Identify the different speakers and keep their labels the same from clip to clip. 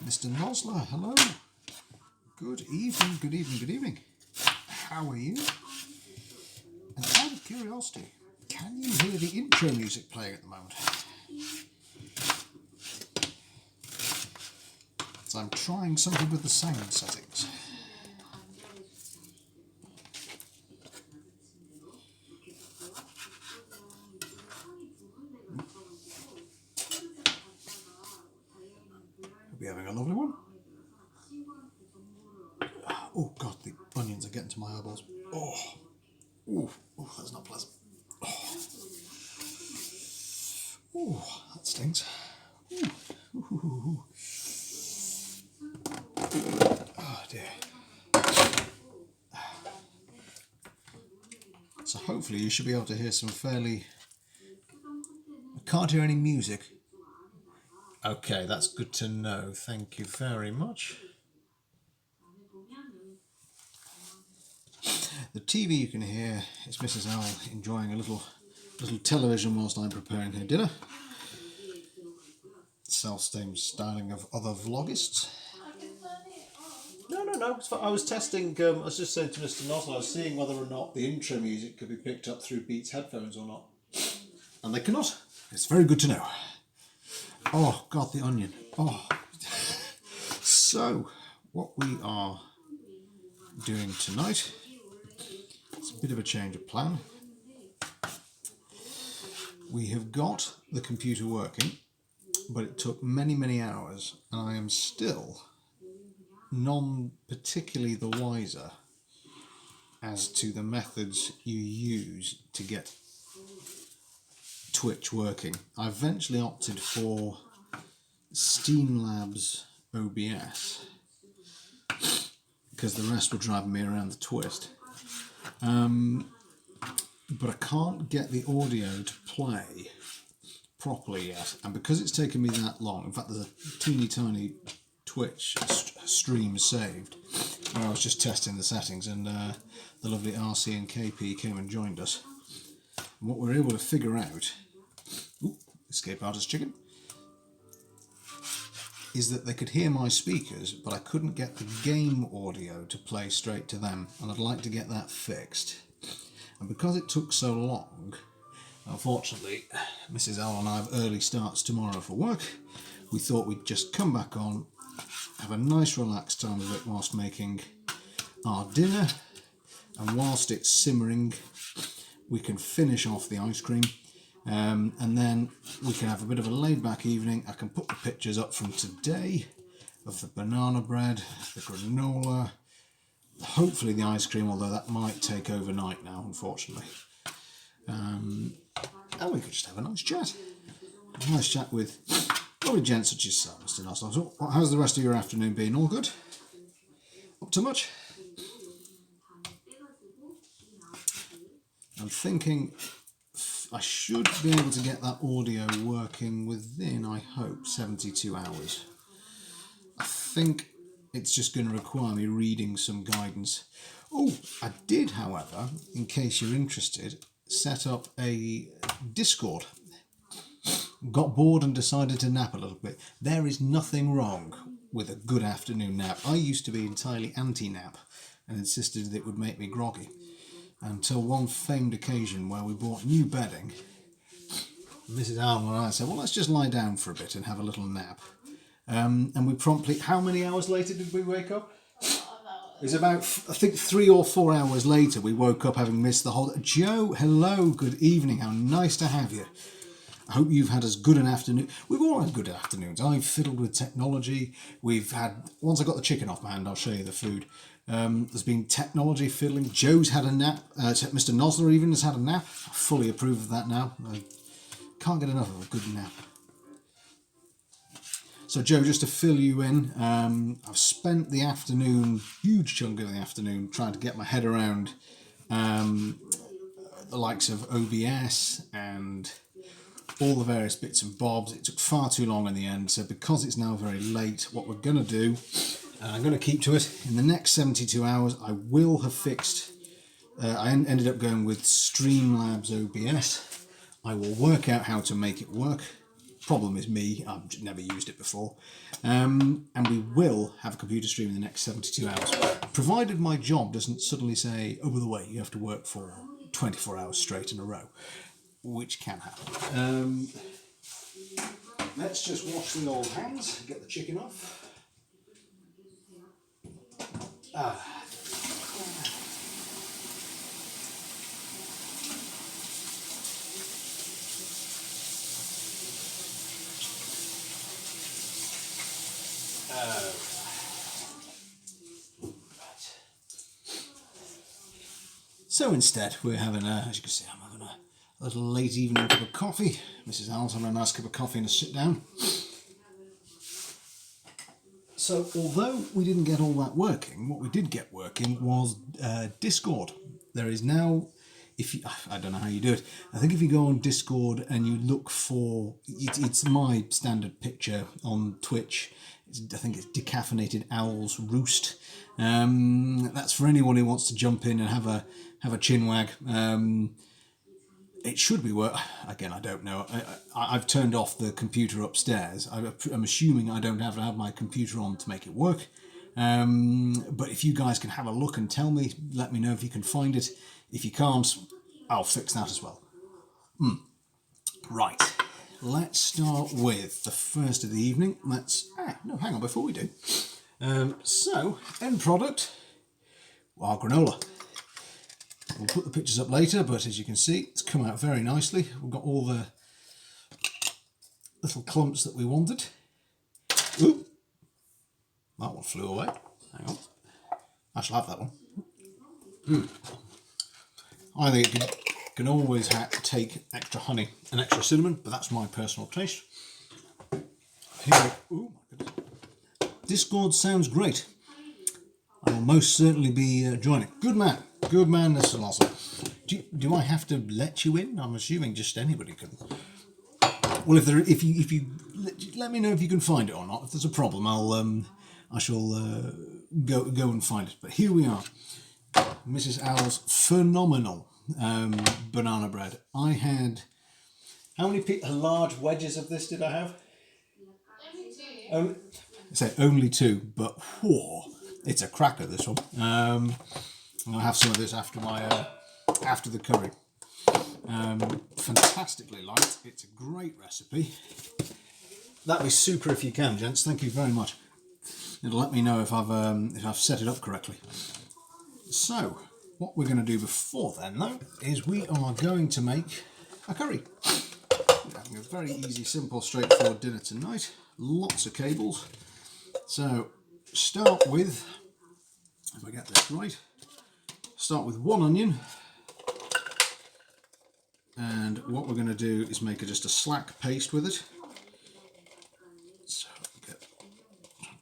Speaker 1: Mr. Nosler, hello. Good evening, good evening, good evening. How are you? And out of curiosity, can you hear the intro music playing at the moment? So I'm trying something with the sound settings. Hope you're having a lovely one. Oh God, the onions are getting to my eyeballs. Oh, that's not pleasant. Oh, that stings. Ooh. Oh dear. So hopefully you should be able to hear some fairly... I can't hear any music. Okay, that's good to know. Thank you very much. The TV you can hear is Mrs. Owl enjoying a little television whilst I'm preparing her dinner. Self-same styling of other vlogists. No. I was testing, I was just saying to Mr. Nosler, I was seeing whether or not the intro music could be picked up through Beats headphones or not. And they cannot. It's very good to know. Oh, God, the onion. Oh. So, what we are doing tonight, it's a bit of a change of plan. We have got the computer working, but it took many hours, and I am still none particularly the wiser as to the methods you use to get Twitch working. I eventually opted for Steamlabs OBS because the rest were driving me around the twist. But I can't get the audio to play properly yet, and because it's taken me that long, in fact there's a teeny tiny Twitch stream saved where I was just testing the settings, and the lovely RC and KP came and joined us. And what we're able to figure out, escape artist chicken, is that they could hear my speakers, but I couldn't get the game audio to play straight to them, and I'd like to get that fixed. And because it took so long, unfortunately, Mrs. Owl and I have early starts tomorrow for work. We thought we'd just come back on, have a nice relaxed time of it whilst making our dinner, and whilst it's simmering, we can finish off the ice cream, and then we can have a bit of a laid-back evening. I can put the pictures up from today of the banana bread, the granola, hopefully the ice cream, although that might take overnight now, unfortunately. And we could just have a nice chat. A nice chat with lovely gents such as yourself, Mr. Nosler. So, how's the rest of your afternoon been? All good? Up to much? I'm thinking I should be able to get that audio working within, I hope, 72 hours. I think it's just going to require me reading some guidance. Oh, I did, however, in case you're interested, set up a Discord. Got bored and decided to nap a little bit. There is nothing wrong with a good afternoon nap. I used to be entirely anti-nap and insisted that it would make me groggy, until one famed occasion where we bought new bedding. Mrs. Allen and I said, well, let's just lie down for a bit and have a little nap. And we promptly, how many hours later did we wake up? It was about, I think, 3 or 4 hours later we woke up having missed the whole... Joe, hello, good evening, how nice to have you. I hope you've had as good an afternoon. We've all had good afternoons. I've fiddled with technology. We've had... Once I got the chicken off my hand, I'll show you the food. There's been technology fiddling. Joe's had a nap. Mr. Nosler even has had a nap. I fully approve of that now. I can't get enough of a good nap. So Joe, just to fill you in, I've spent the afternoon, huge chunk of the afternoon, trying to get my head around the likes of OBS and all the various bits and bobs. It took far too long in the end, so because it's now very late, what we're going to do, and I'm going to keep to it, in the next 72 hours I will have fixed, I ended up going with Streamlabs OBS. I will work out how to make it work. Problem is me, I've never used it before. And we will have a computer stream in the next 72 hours. Provided my job doesn't suddenly say, oh, by the way, you have to work for 24 hours straight in a row. Which can happen. Let's just wash the old hands, get the chicken off. So instead, we're having as you can see, I'm having a little late evening cup of coffee. Mrs. Allen's having a nice cup of coffee and a sit down. So although we didn't get all that working, what we did get working was Discord. There is now, I don't know how you do it, I think if you go on Discord and you look for, it's my standard picture on Twitch, I think it's Decaffeinated Owl's Roost. That's for anyone who wants to jump in and have a chinwag. It should be work. Again, I don't know. I've turned off the computer upstairs. I'm assuming I don't have to have my computer on to make it work. But if you guys can have a look and tell me, let me know if you can find it. If you can't, I'll fix that as well. Right. Let's start with the first of the evening. No, hang on, before we do. So, end product, our granola. We'll put the pictures up later, but as you can see, it's come out very nicely. We've got all the little clumps that we wanted. Oop! That one flew away. Hang on. I shall have that one. I think it can always take extra honey and extra cinnamon, but that's my personal taste. Here, ooh, my goodness. Discord sounds great. I'll most certainly be joining. Good man, Mr. Lawson. Do I have to let you in? I'm assuming just anybody can. Well, if you let me know if you can find it or not. If there's a problem, I shall go and find it. But here we are, Mrs. Owl's phenomenal banana bread. I had how many large wedges of this did I have? Only two. I say only two, but whoa, it's a cracker, this one. I'll have some of this after after the curry. Fantastically light. It's a great recipe. That'd be super if you can, gents. Thank you very much. It'll let me know if I've set it up correctly. So, what we're going to do before then, though, is we are going to make a curry. We're having a very easy, simple, straightforward dinner tonight. Lots of cables. So, start with, if I get this right, start with 1 onion. And what we're going to do is make just a slack paste with it. So,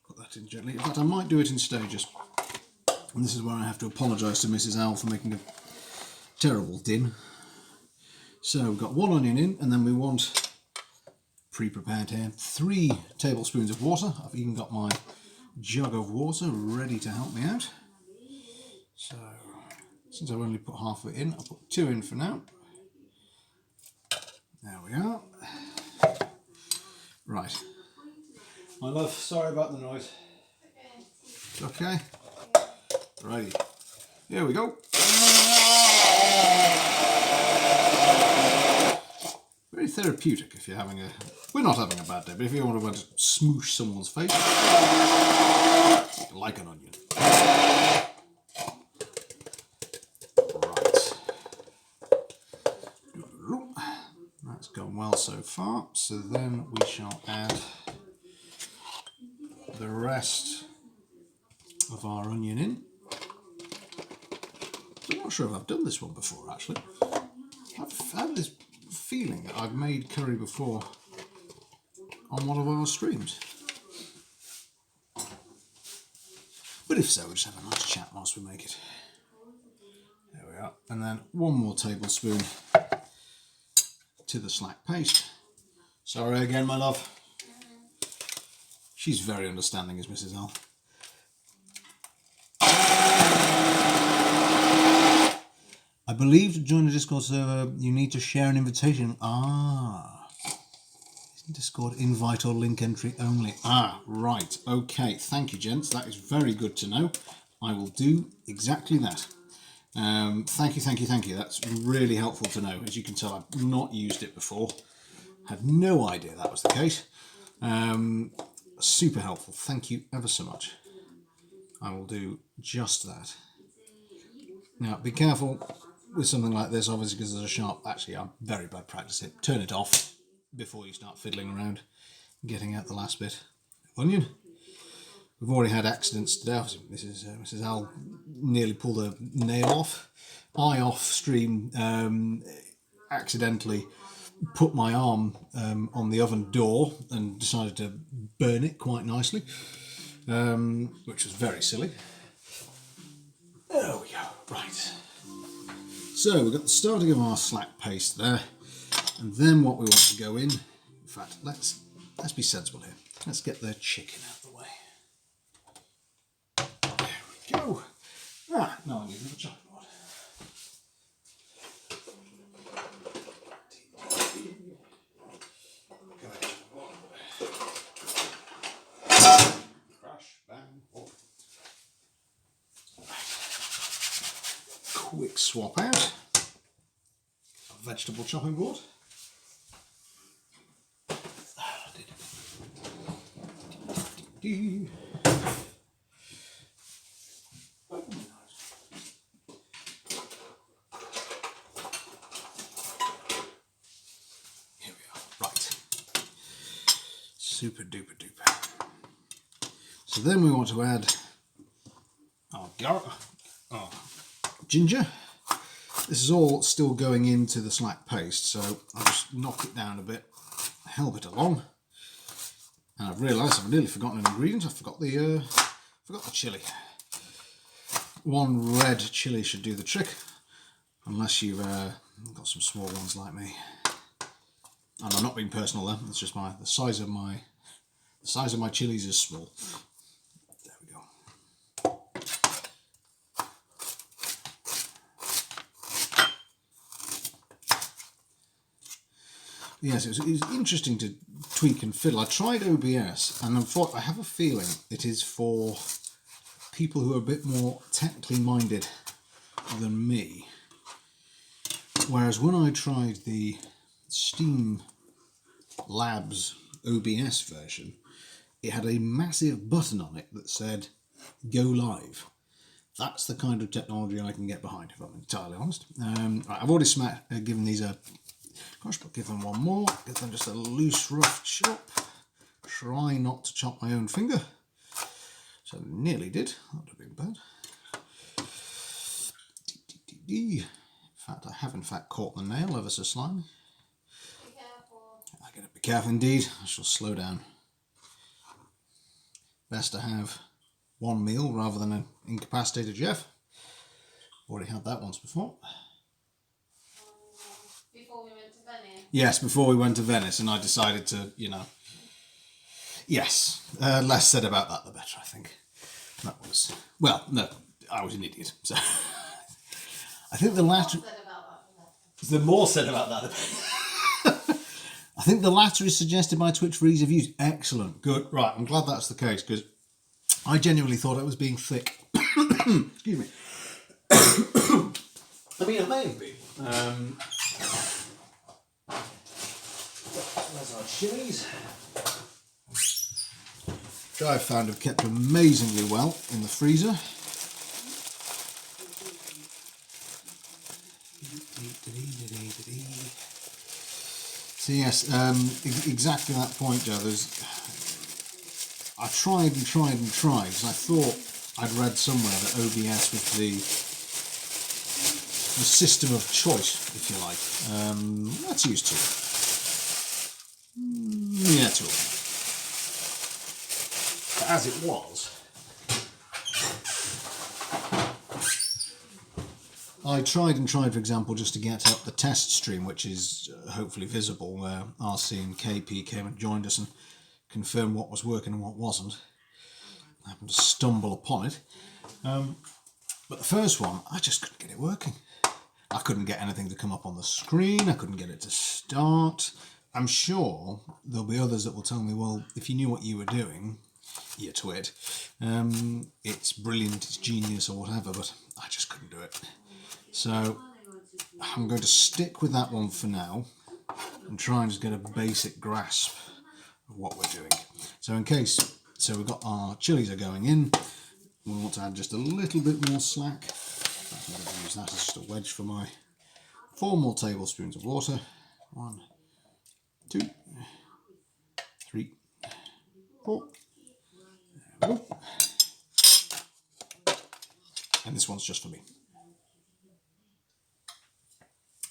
Speaker 1: put that in gently. In fact, I might do it in stages. And this is where I have to apologise to Mrs. Owl for making a terrible din. So we've got 1 onion in, and then we want, pre-prepared here, 3 tablespoons of water. I've even got my jug of water ready to help me out. So, since I've only put half of it in, I'll put 2 in for now. There we are. Right. My love, sorry about the noise. Okay. Righty. Here we go. Very therapeutic if you're having a... We're not having a bad day, but if you want to smoosh someone's face, like an onion. Right. That's gone well so far. So then we shall add the rest of our onion in. I'm not sure if I've done this one before, actually. I've had this feeling that I've made curry before on one of our streams. But if so, we'll just have a nice chat whilst we make it. There we are. And then 1 more tablespoon to the slack paste. Sorry again, my love. She's very understanding, is Mrs. L. I believe to join the Discord server, you need to share an invitation. Ah. Discord invite or link entry only. Ah, right. Okay. Thank you, gents. That is very good to know. I will do exactly that. Thank you. That's really helpful to know. As you can tell, I've not used it before. Had no idea that was the case. Super helpful. Thank you ever so much. I will do just that. Now, be careful with something like this, obviously, because there's a sharp... Actually, I'm very bad practice it. Turn it off before you start fiddling around, getting out the last bit. Onion. We've already had accidents today. Mrs. Al nearly pulled a nail off. I off stream accidentally put my arm on the oven door and decided to burn it quite nicely, which was very silly. There we go. Right. So we've got the starting of our slack paste there, and then what we want to go in fact, let's be sensible here. Let's get the chicken out of the way. There we go. Ah, now I need another chopping board. Crash, bang, oh. Quick swap out a vegetable chopping board. Here we are. Right. Super duper duper. So then we want to add our ginger. This is all still going into the slack paste, so I'll just knock it down a bit, help it along. And I've realised I've nearly forgotten an ingredient. I forgot the chilli. One red chilli should do the trick, unless you've got some small ones like me. And I'm not being personal there. It's just the size of my chilies is small. There we go. Yes, it was interesting to tweak and fiddle. I tried OBS, and I have a feeling it is for people who are a bit more technically minded than me. Whereas when I tried the Steam Labs OBS version, it had a massive button on it that said "Go Live." That's the kind of technology I can get behind, if I'm entirely honest. Right, I've already given these a... Gosh, but give them one more. Give them just a loose, rough chop. Try not to chop my own finger. So nearly did. That would have been bad. In fact, I have in fact caught the nail ever so slightly.
Speaker 2: Be careful.
Speaker 1: I gotta be careful indeed. I shall slow down. Best to have one meal rather than an incapacitated chef. Already had that once before.
Speaker 2: Before we went to Venice?
Speaker 1: Yes, before we went to Venice, and I decided to, yes, less said about that the better, I think. That was, well, no, I was an idiot, so I think the latter...
Speaker 2: The more said about that, the better.
Speaker 1: I I think the latter is suggested by Twitch for ease of use. Excellent. Good. Right, I'm glad that's the case, because I genuinely thought it was being thick. Excuse me. I mean, it may have been. There's our chilies. Which I've found have kept amazingly well in the freezer. So yes, exactly that point, Joe. I tried and tried and tried, because I thought I'd read somewhere that OBS was the system of choice, if you like. Let's use two. Yeah, two. But as it was, I tried and tried, for example, just to get up the test stream, which is hopefully visible, where RC and KP came and joined us and confirmed what was working and what wasn't. I happened to stumble upon it. But the first one, I just couldn't get it working. I couldn't get anything to come up on the screen. I couldn't get it to start. I'm sure there'll be others that will tell me, well, if you knew what you were doing, you twit, it's brilliant, it's genius or whatever, but I just couldn't do it. So I'm going to stick with that one for now and try and just get a basic grasp of what we're doing. So so we've got our chilies are going in. We want to add just a little bit more slack. I'm going to use that as just a wedge for my 4 more tablespoons of water. 1, 2, 3, 4. There we go. And this one's just for me.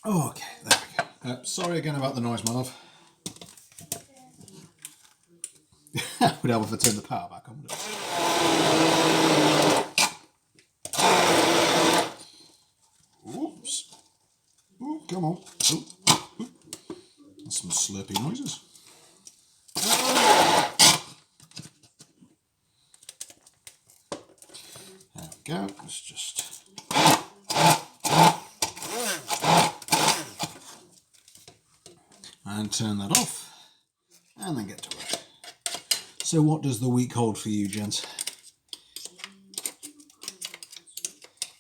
Speaker 1: Okay, there we go. Sorry again about the noise, my love. Would help if I turn the power back on. Oops. Ooh, come on. Ooh. Ooh. That's some slurpy noises. There we go. Let's just... and turn that off, and then get to work. So what does the week hold for you, gents?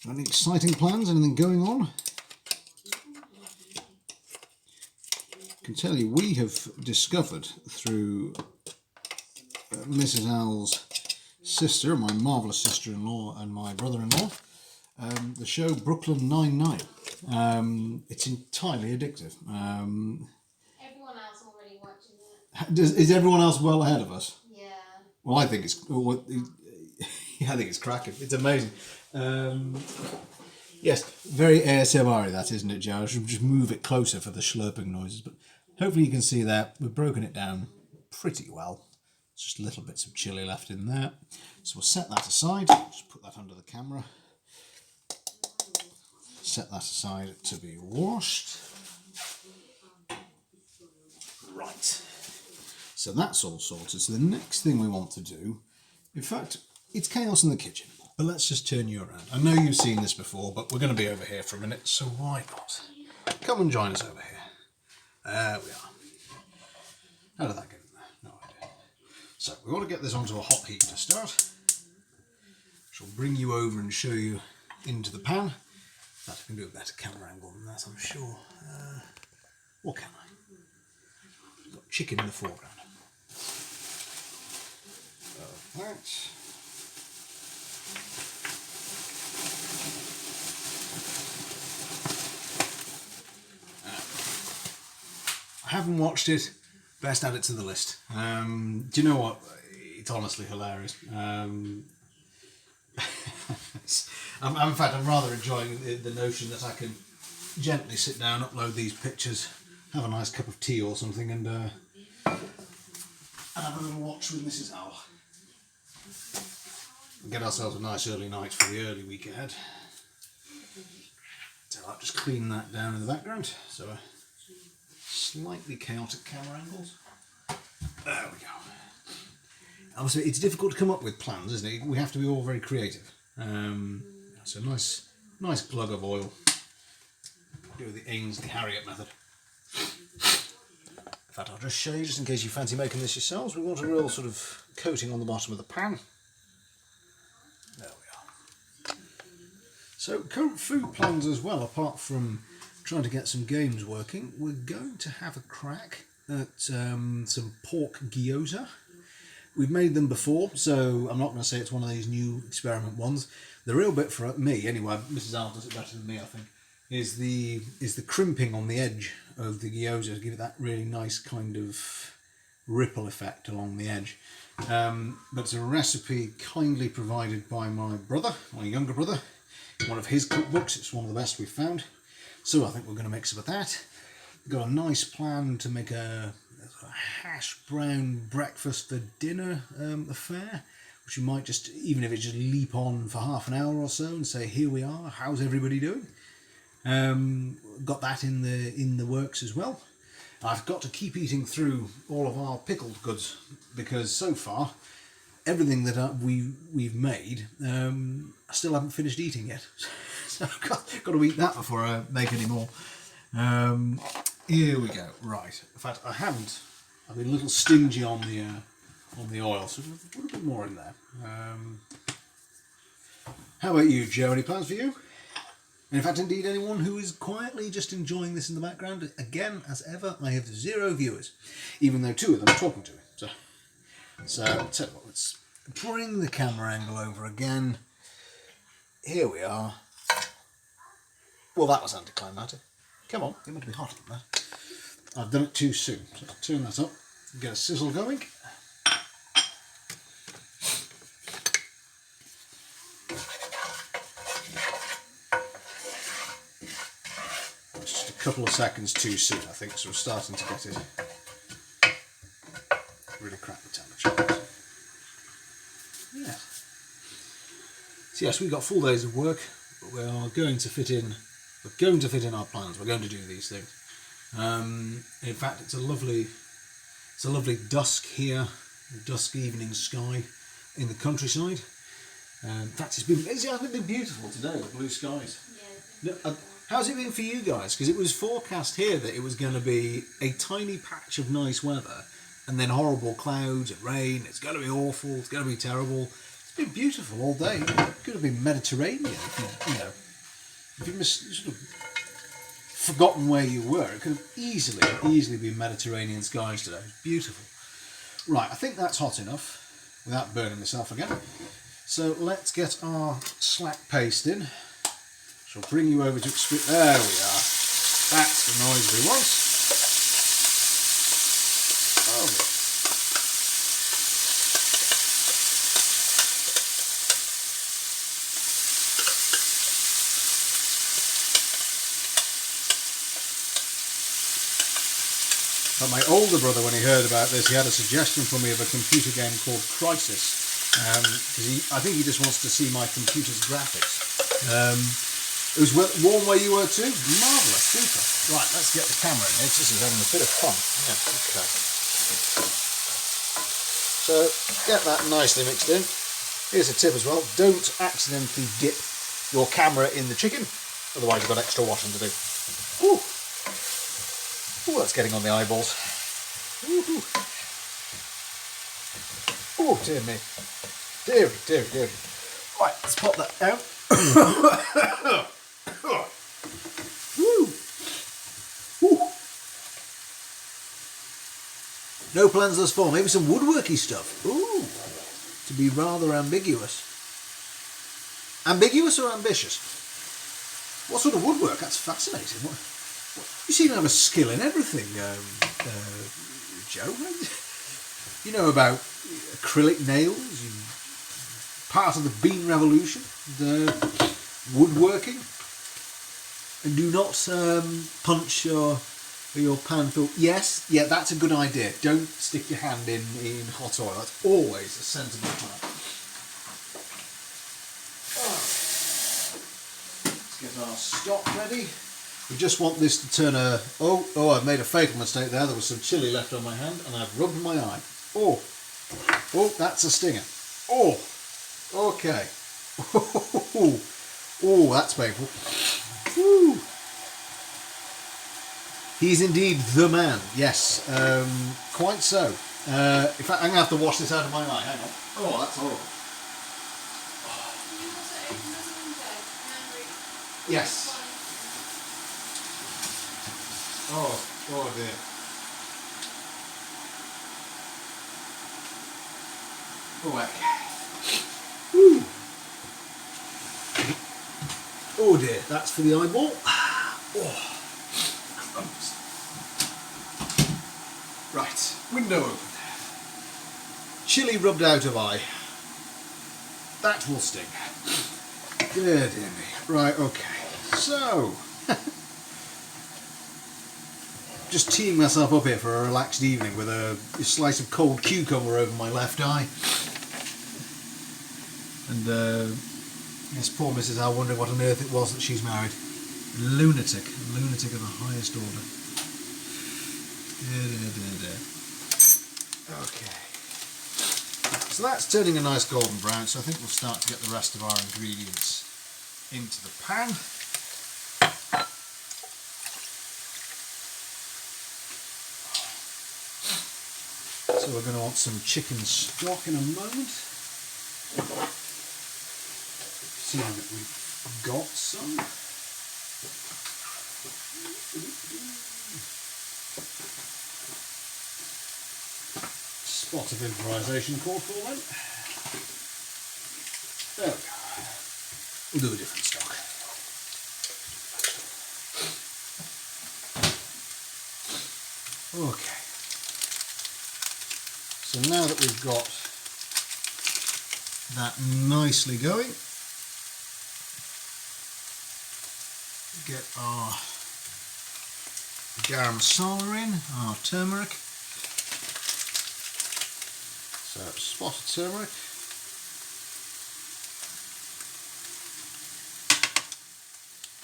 Speaker 1: Any exciting plans? Anything going on? I can tell you we have discovered through Mrs. Al's sister, my marvellous sister-in-law and my brother-in-law, the show Brooklyn Nine-Nine. It's entirely addictive.
Speaker 2: Everyone else already watching it.
Speaker 1: Is everyone else well ahead of us?
Speaker 2: Yeah.
Speaker 1: Well, I think it's cracking. It's amazing. Yes, very ASMR that, isn't it, Joe? I should just move it closer for the slurping noises, but hopefully you can see that we've broken it down pretty well. Just little bits of chili left in there. So we'll set that aside. Just put that under the camera. Set that aside to be washed. Right. So that's all sorted. So the next thing we want to do, in fact, it's chaos in the kitchen, but let's just turn you around. I know you've seen this before, but we're going to be over here for a minute, so why not? Come and join us over here. There we are. How did that get in there? No idea. So we want to get this onto a hot heat to start. She'll bring you over and show you into the pan. That I can do a better camera angle than that, I'm sure. Or can I? We've got chicken in the foreground. Perfect. I haven't watched it. Best add it to the list. Do you know what? It's honestly hilarious. In fact, I'm rather enjoying the notion that I can gently sit down, upload these pictures, have a nice cup of tea or something, and have a little watch with Mrs. Owl. Get ourselves a nice early night for the early week ahead. So I'll just clean that down in the background. So slightly chaotic camera angles. There we go. Obviously, it's difficult to come up with plans, isn't it? We have to be all very creative. So nice glug of oil. Do the Ainsley Harriott method. In fact, I'll just show you, just in case you fancy making this yourselves. We want a real sort of coating on the bottom of the pan. There we are. So, current food plans as well, apart from trying to get some games working, we're going to have a crack at some pork gyoza. We've made them before, so I'm not going to say it's one of these new experiment ones. The real bit for me, anyway, Mrs. Al does it better than me, I think, is the crimping on the edge of the gyoza to give it that really nice kind of ripple effect along the edge. But it's a recipe kindly provided by my brother, my younger brother, one of his cookbooks. It's one of the best we've found. So I think we're going to make some of that. We've got a nice plan to make a hash brown breakfast for dinner affair, which you might just, even if it just leap on for half an hour or so and say, here we are, how's everybody doing? Got that in the works as well. I've got to keep eating through all of our pickled goods, because so far everything that we've made I still haven't finished eating yet. So I've got to eat that before I make any more. Here we go. Right. In fact, I've been a little stingy on the oil, so we'll put a bit more in there. How about you, Joe? Any plans for you? And in fact, indeed, anyone who is quietly just enjoying this in the background. Again, as ever, I have 0 viewers, even though 2 of them are talking to me. So tell you what, let's bring the camera angle over again. Here we are. Well, that was anticlimactic. Come on, you're meant to be hotter than that. I've done it too soon. So I'll turn that up, get a sizzle going. Just a couple of seconds too soon, I think, so we're starting to get it really crack the temperature. Yeah. So yes, we've got full days of work, but we are going to fit in. We're going to fit in our plans. We're going to do these things. In fact, it's a lovely dusk here, dusk evening sky in the countryside. In fact, it's hasn't been beautiful today, the blue skies. Yeah. How's it been for you guys? Because it was forecast here that it was going to be a tiny patch of nice weather, and then horrible clouds and rain. It's going to be awful. It's going to be terrible. It's been beautiful all day. It could have been Mediterranean if you sort of forgotten where you were. It could have easily been Mediterranean skies today. It's beautiful. Right, I think that's hot enough without burning myself again. So let's get our slack paste in. Shall bring you over to there we are. That's the noise we want. Oh. But my older brother, when he heard about this, he had a suggestion for me of a computer game called Crisis, because I think he just wants to see my computer's graphics. It was warm where you were too? Marvellous, super. Right, let's get the camera in here. This is having a bit of fun. Yeah, okay. So, get that nicely mixed in. Here's a tip as well. Don't accidentally dip your camera in the chicken, otherwise you've got extra washing to do. Ooh. Oh, that's getting on the eyeballs. Oh, dear me. Dear. Right, let's pop that out. No plans thus far. Maybe some woodworky stuff. Ooh, to be rather ambiguous. Ambiguous or ambitious? What sort of woodwork? That's fascinating. You seem to have a skill in everything, Joe. You know about acrylic nails, part of the bean revolution, the woodworking, and do not punch your pan full. Yes, yeah, that's a good idea. Don't stick your hand in hot oil. That's always a sensible plan. Let's get our stock ready. We just want this to turn I've made a fatal mistake there. There was some chilli left on my hand and I've rubbed my eye. Oh, that's a stinger. Oh, okay. Oh, that's painful. Woo. He's indeed the man. Yes, quite so. In fact, I'm going to have to wash this out of my eye. Hang on. Oh, that's horrible.
Speaker 2: Can you also open the window?
Speaker 1: Yes. Oh dear. Away. Woo. Oh dear, that's for the eyeball. Oh. Crumbs. Right, window open. Chili rubbed out of eye. That will sting. Dear me. Right, okay. So, just teeing myself up here for a relaxed evening with a slice of cold cucumber over my left eye. And yes, poor Mrs. Al wondering what on earth it was that she's married. Lunatic of the highest order. Okay. So that's turning a nice golden brown, so I think we'll start to get the rest of our ingredients into the pan. So we're going to want some chicken stock in a moment. Seeing that we've got some. Spot of improvisation called for then. There we go. We'll do a different stock. Okay. So now that we've got that nicely going, get our garam masala in, our turmeric. So spot of turmeric.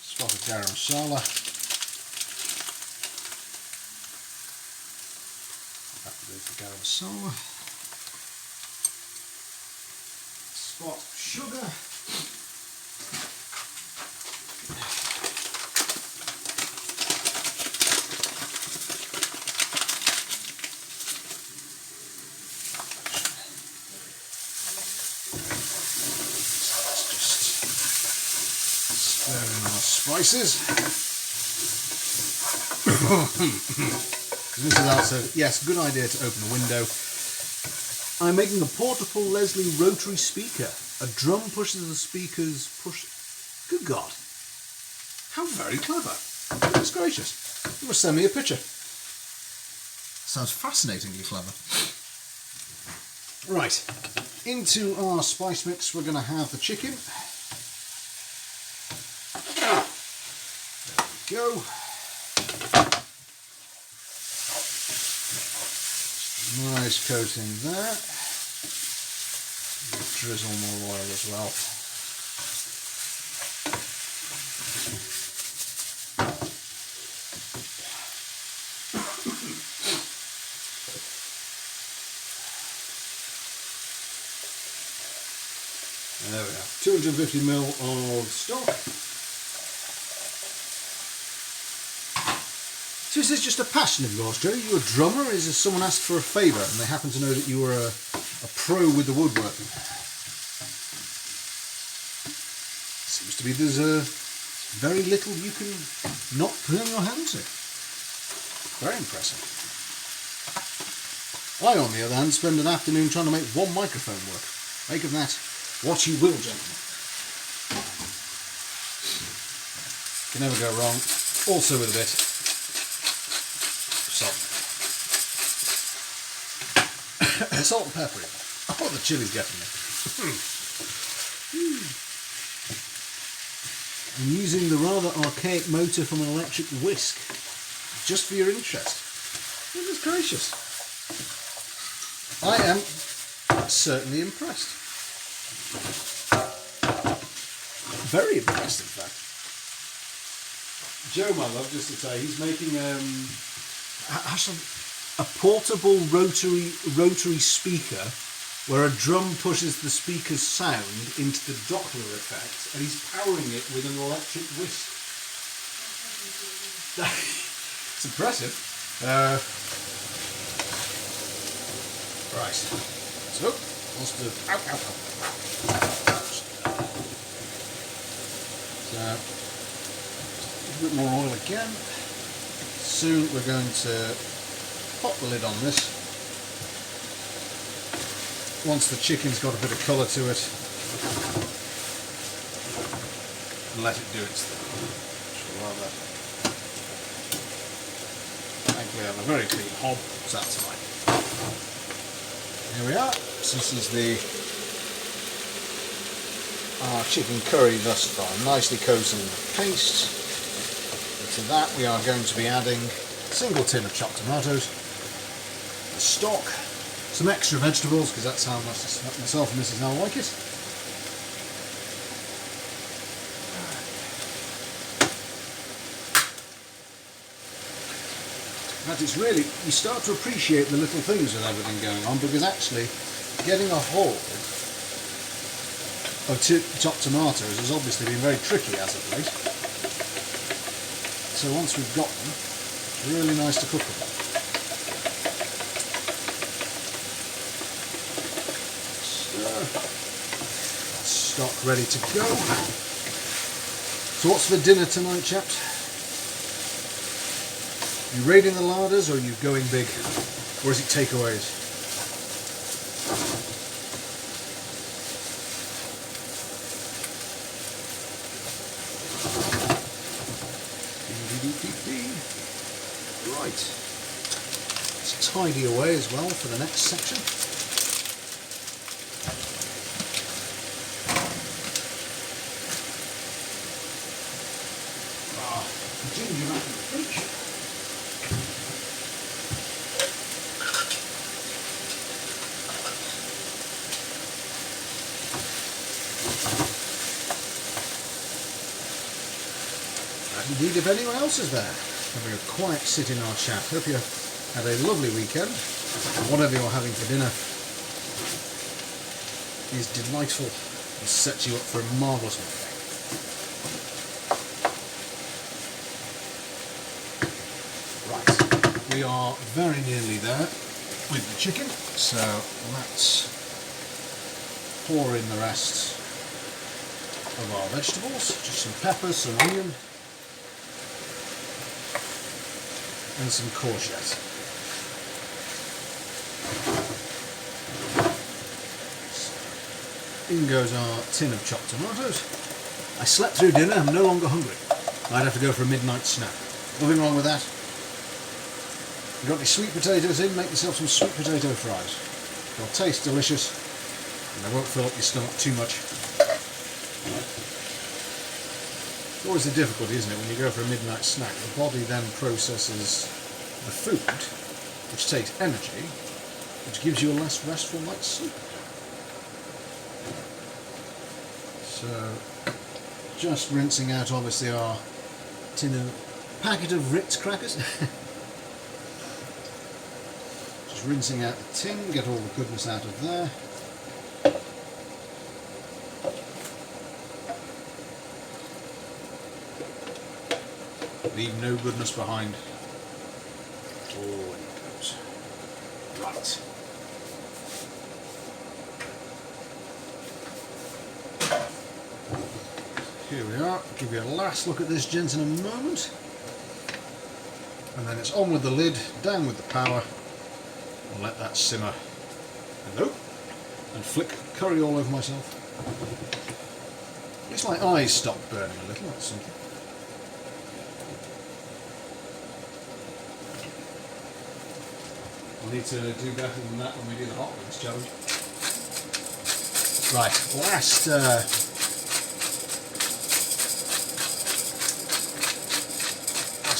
Speaker 1: Spot of garam masala. That goes the garam masala. Spot of sugar. Spices. Mrs. Al said, yes, good idea to open the window. I'm making a portable Leslie rotary speaker. A drum pushes the speaker's push. Good God. How very clever. Goodness gracious. You must send me a picture. Sounds fascinatingly clever. Right. Into our spice mix we're going to have the chicken. Go. Nice coating there. Drizzle more oil as well. There we are. 250 ml of stock. So is this just a passion of yours, Joe? Are you a drummer? Is this someone asked for a favour and they happen to know that you were a pro with the woodworking? Seems to be there's very little you can not turn your hand to. Very impressive. I, on the other hand, spend an afternoon trying to make one microphone work. Make of that what you will, gentlemen. Can never go wrong. Also with a bit salt. Salt and pepper. Oh, the chili's getting me. I'm using the rather archaic motor from an electric whisk, just for your interest. Goodness gracious. I am certainly impressed. Very impressed, in fact. Joe, my love, just to say, he's making a portable rotary speaker where a drum pushes the speaker's sound into the Doppler effect, and he's powering it with an electric whisk. It's impressive. Right. So, let's do. Ow, ow, ow. So, a bit more oil again. Soon we're going to pop the lid on this. Once the chicken's got a bit of colour to it, and let it do its thing. Rather, thankfully I have a very clean hob, so that's fine. Here we are. So this is our chicken curry thus far, nicely coated in the paste. And to that we are going to be adding a single tin of chopped tomatoes, the stock, some extra vegetables because that's how myself and Mrs. Nell like it. And it's really, you start to appreciate the little things with everything going on, because actually getting a hold of chopped tomatoes has obviously been very tricky as of late. So once we've got them, it's really nice to cook them. Stock ready to go. So what's for dinner tonight, chaps? You raiding the larders, or are you going big? Or is it takeaways? Right. Let's tidy away as well for the next section. Ginger out of the fridge. And indeed, if anyone else is there, having a quiet sit in our chat. Hope you had a lovely weekend. Whatever you're having for dinner is delightful and sets you up for a marvellous weekend. We are very nearly there with the chicken, so let's pour in the rest of our vegetables. Just some peppers, some onion, and some courgette. In goes our tin of chopped tomatoes. I slept through dinner, I'm no longer hungry. I'd have to go for a midnight snack. Nothing wrong with that. If you've got any sweet potatoes in, make yourself some sweet potato fries. They'll taste delicious and they won't fill up your stomach too much. It's always the difficulty, isn't it, when you go for a midnight snack? The body then processes the food, which takes energy, which gives you a less restful night's sleep. So, just rinsing out obviously our packet of Ritz crackers. Just rinsing out the tin, get all the goodness out of there. Leave no goodness behind. Oh, in it goes. Right. Here we are. Give you a last look at this, gents, in a moment. And then it's on with the lid, down with the power, and let that simmer. Hello. And flick curry all over myself. It's like eyes stopped burning a little, that's something. We'll need to do better than that when we do the hot wings challenge. Right, last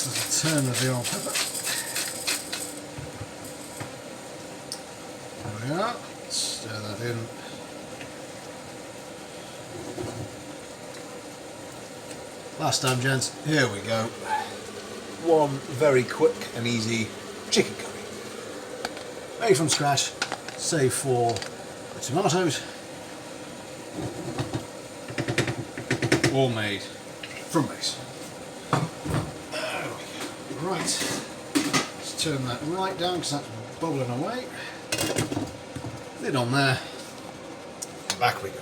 Speaker 1: little turn of the old pepper. There we are. Stir that in. Last time, gents. Here we go. One very quick and easy chicken curry. Made from scratch, save for the tomatoes. All made from base. There we go. Right. turn that right down because that's bubbling away. Lid on there. Back we go.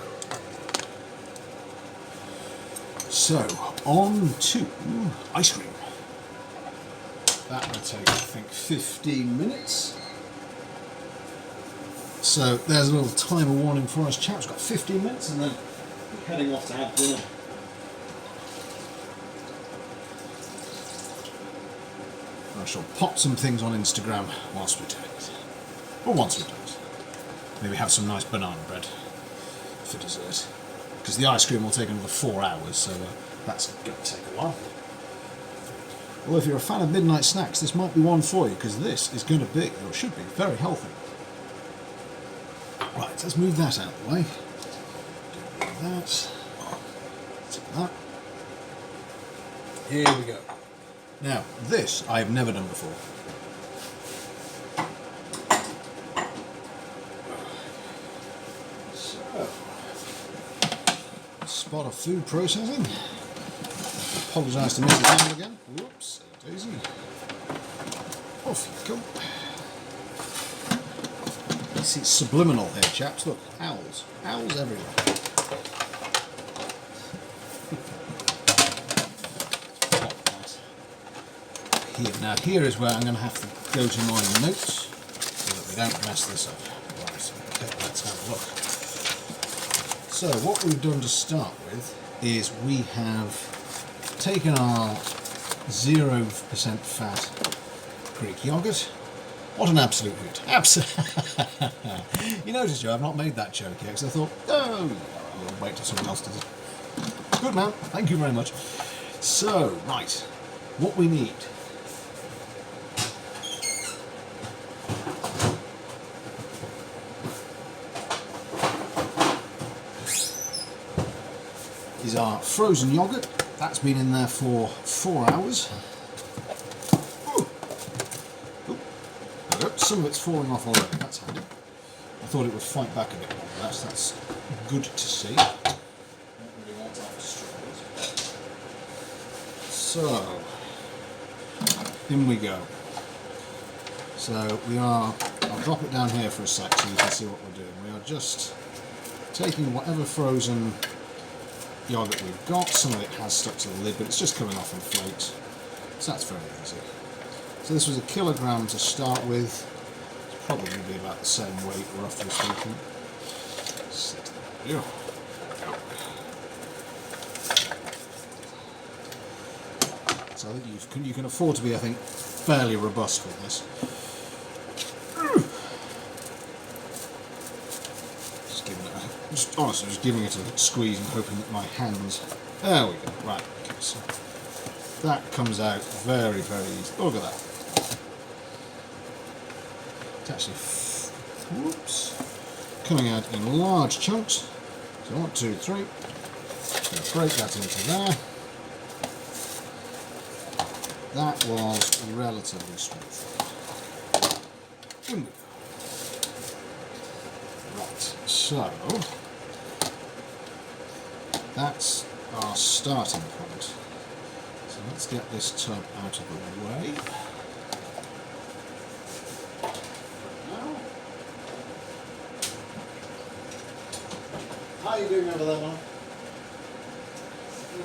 Speaker 1: So, on to ice cream. That will take, I think, 15 minutes. So, there's a little timer warning for us chaps. Got 15 minutes and then we're heading off to have dinner. I shall pop some things on Instagram whilst we do it. Or once we do it. Maybe have some nice banana bread for dessert. Because the ice cream will take another 4 hours, so that's going to take a while. Although if you're a fan of midnight snacks, this might be one for you, because this is going to be, or should be, very healthy. Right, let's move that out of the way. Do that. Take that. Here we go. Now, this I have never done before. So, spot of food processing. Apologise to Mrs. Hammer again. Whoops, daisy. Off you go. You see, it's subliminal here, chaps. Look, owls. Owls everywhere. Here. Now here is where I'm going to have to go to my notes so that we don't mess this up. Right, okay, let's have a look. So what we've done to start with is we have taken our 0% fat Greek yogurt. What an absolute hoot. You notice, Joe, I've not made that joke yet because I thought, oh, I'll wait till someone else does it. Good man, thank you very much. So, right, what we need is our frozen yogurt. That's been in there for 4 hours. Ooh. Ooh. Some of it's falling off already, that's handy. I thought it would fight back a bit more, but that's good to see. Don't really want that destroyed. So, in we go. So I'll drop it down here for a sec so you can see what we're doing. We are just taking whatever frozen yogurt we've got. Some of it has stuck to the lid, but it's just coming off in flakes, so that's very easy. So this was 1 kilogram to start with. It's probably be about the same weight, roughly speaking. Yeah. So I think you can afford to be, I think, fairly robust with this. Honestly, just giving it a squeeze and hoping that my hands... There we go. Right, okay, so that comes out very, very easy. Look at that. It's actually... Whoops. Coming out in large chunks. So 1, 2, 3. Going to break that into there. That was relatively straightforward. In we go. Right, so... that's our starting point. So let's get this tub out of the way. How are you doing over there, man?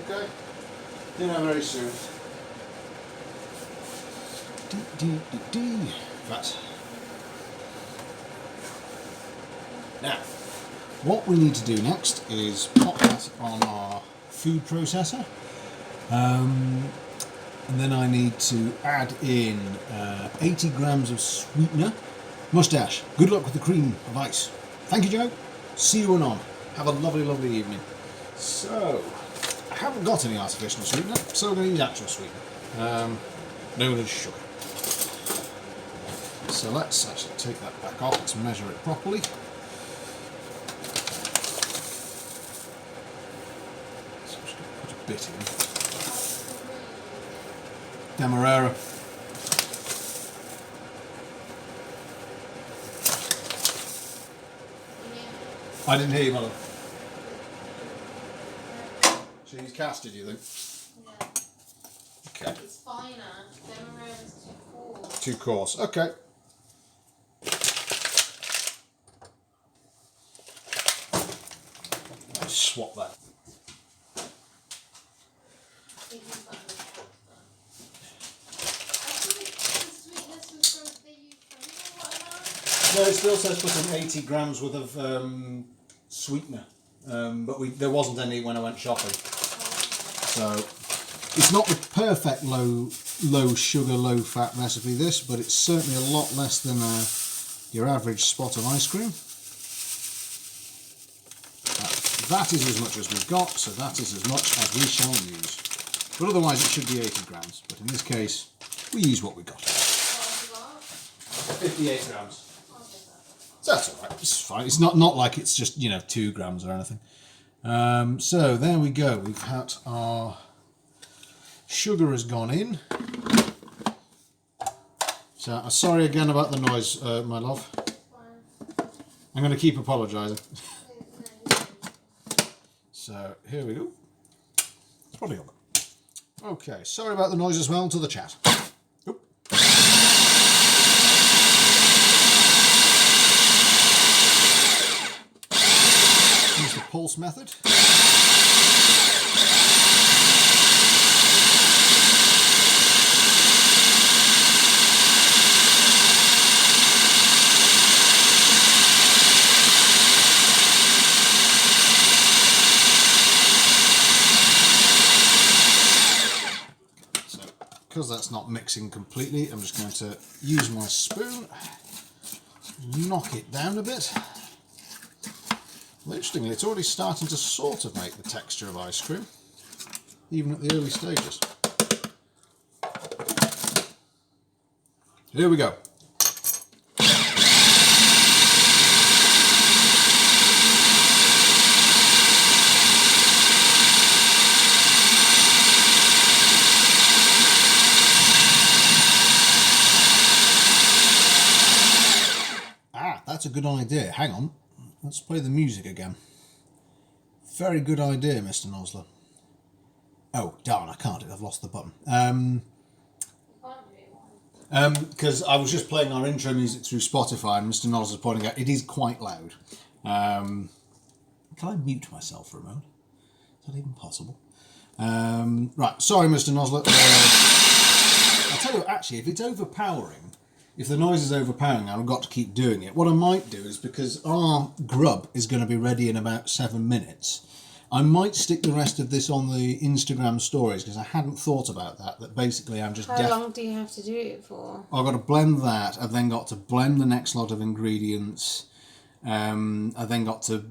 Speaker 1: Okay? Dinner very soon. Right. Now, what we need to do next is pop that on our food processor, and then I need to add in 80 grams of sweetener. Mustache, good luck with the cream of ice. Thank you, Joe. See you anon. Have a lovely, lovely evening. So, I haven't got any artificial sweetener, so we're going to use actual sweetener, known as sugar. So let's actually take that back off, let's measure it properly. Bit in. Demerara. I didn't hear you, mother. She's casted, you think?
Speaker 2: No.
Speaker 1: Okay.
Speaker 2: It's finer. Demerara is too coarse.
Speaker 1: Too coarse. Okay. Let's swap that. No, it still says put in 80 grams worth of sweetener, but there wasn't any when I went shopping. So it's not the perfect low sugar, low fat recipe, this, but it's certainly a lot less than your average spot of ice cream. That is as much as we've got, so that is as much as we shall use. But otherwise it should be 80 grams, but in this case we use what we got. 58 grams. So that's alright, it's fine. It's not like it's just, 2 grams or anything. So there we go, we've had our sugar has gone in. So sorry again about the noise, my love. I'm going to keep apologising. So here we go. It's probably over. Okay, sorry about the noise as well to the chat. Oop. Use the pulse method. Because that's not mixing completely, I'm just going to use my spoon, knock it down a bit. Well, interestingly, it's already starting to sort of make the texture of ice cream, even at the early stages. Here we go. That's a good idea. Hang on. Let's play the music again. Very good idea, Mr. Nosler. Oh, darn, I can't. I've lost the button. Because I was just playing our intro music through Spotify and Mr. Nosler's pointing out it is quite loud. Can I mute myself for a moment? Is that even possible? Right, sorry, Mr. Nosler. I'll tell you what, actually, if it's overpowering, if the noise is overpowering, I've got to keep doing it. What I might do is, because our grub is going to be ready in about 7 minutes, I might stick the rest of this on the Instagram stories, because I hadn't thought about that. That basically I'm just...
Speaker 2: How long do you have to do it for?
Speaker 1: I've got to blend that. I've then got to blend the next lot of ingredients. I've then got to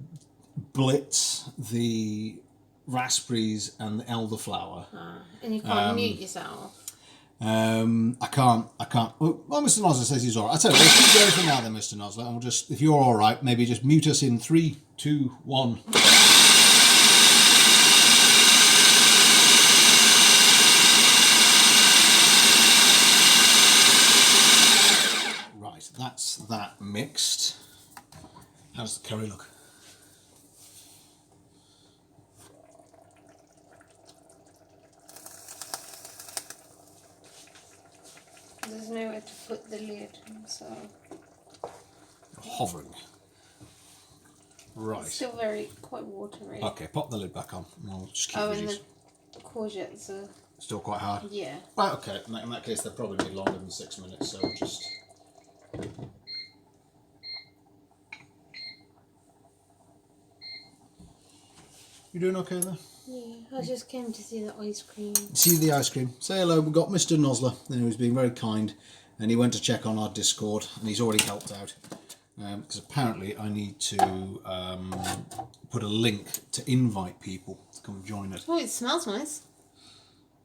Speaker 1: blitz the raspberries and the elderflower.
Speaker 2: And you can't mute yourself.
Speaker 1: I can't. Well, Mr. Nosler says he's alright. I tell you, we'll keep going for now then, Mr. Nosler, and we'll just, if you're alright, maybe just mute us in 3, 2, 1. Right, that's that mixed. How does the curry look?
Speaker 2: There's nowhere to put the lid, so...
Speaker 1: Hovering. Right.
Speaker 2: It's still quite watery.
Speaker 1: Okay, pop the lid back on. And I'll just keep
Speaker 2: and the courgettes are...
Speaker 1: Still quite hard?
Speaker 2: Yeah.
Speaker 1: Right, okay. In that case, they'll probably need longer than 6 minutes, so just... You doing okay there?
Speaker 2: Yeah, I just came to see the ice cream.
Speaker 1: See the ice cream. Say hello. We've got Mr. Nosler, who's been very kind, and he went to check on our Discord, and he's already helped out. Because apparently I need to put a link to invite people to come join it.
Speaker 2: Oh, it smells nice.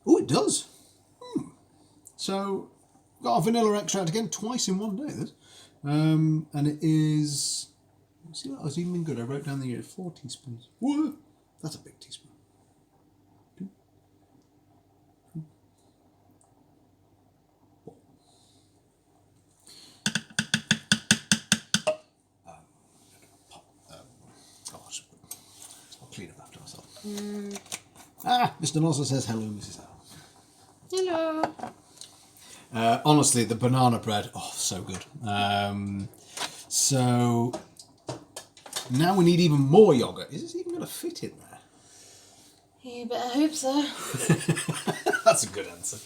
Speaker 1: Oh, it does. So, got our vanilla extract again, twice in one day, this. And it is... See, that was even good. I wrote down the 4 teaspoons. Whoa! That's a big teaspoon. 2, 3, 4. Gosh, I'll clean up after myself. Mr. Nosler says hello, Mrs. Allen.
Speaker 2: Hello.
Speaker 1: Honestly, the banana bread, oh, so good. So now we need even more yogurt. Is this even going to fit in there?
Speaker 2: You better hope so.
Speaker 1: That's a good answer.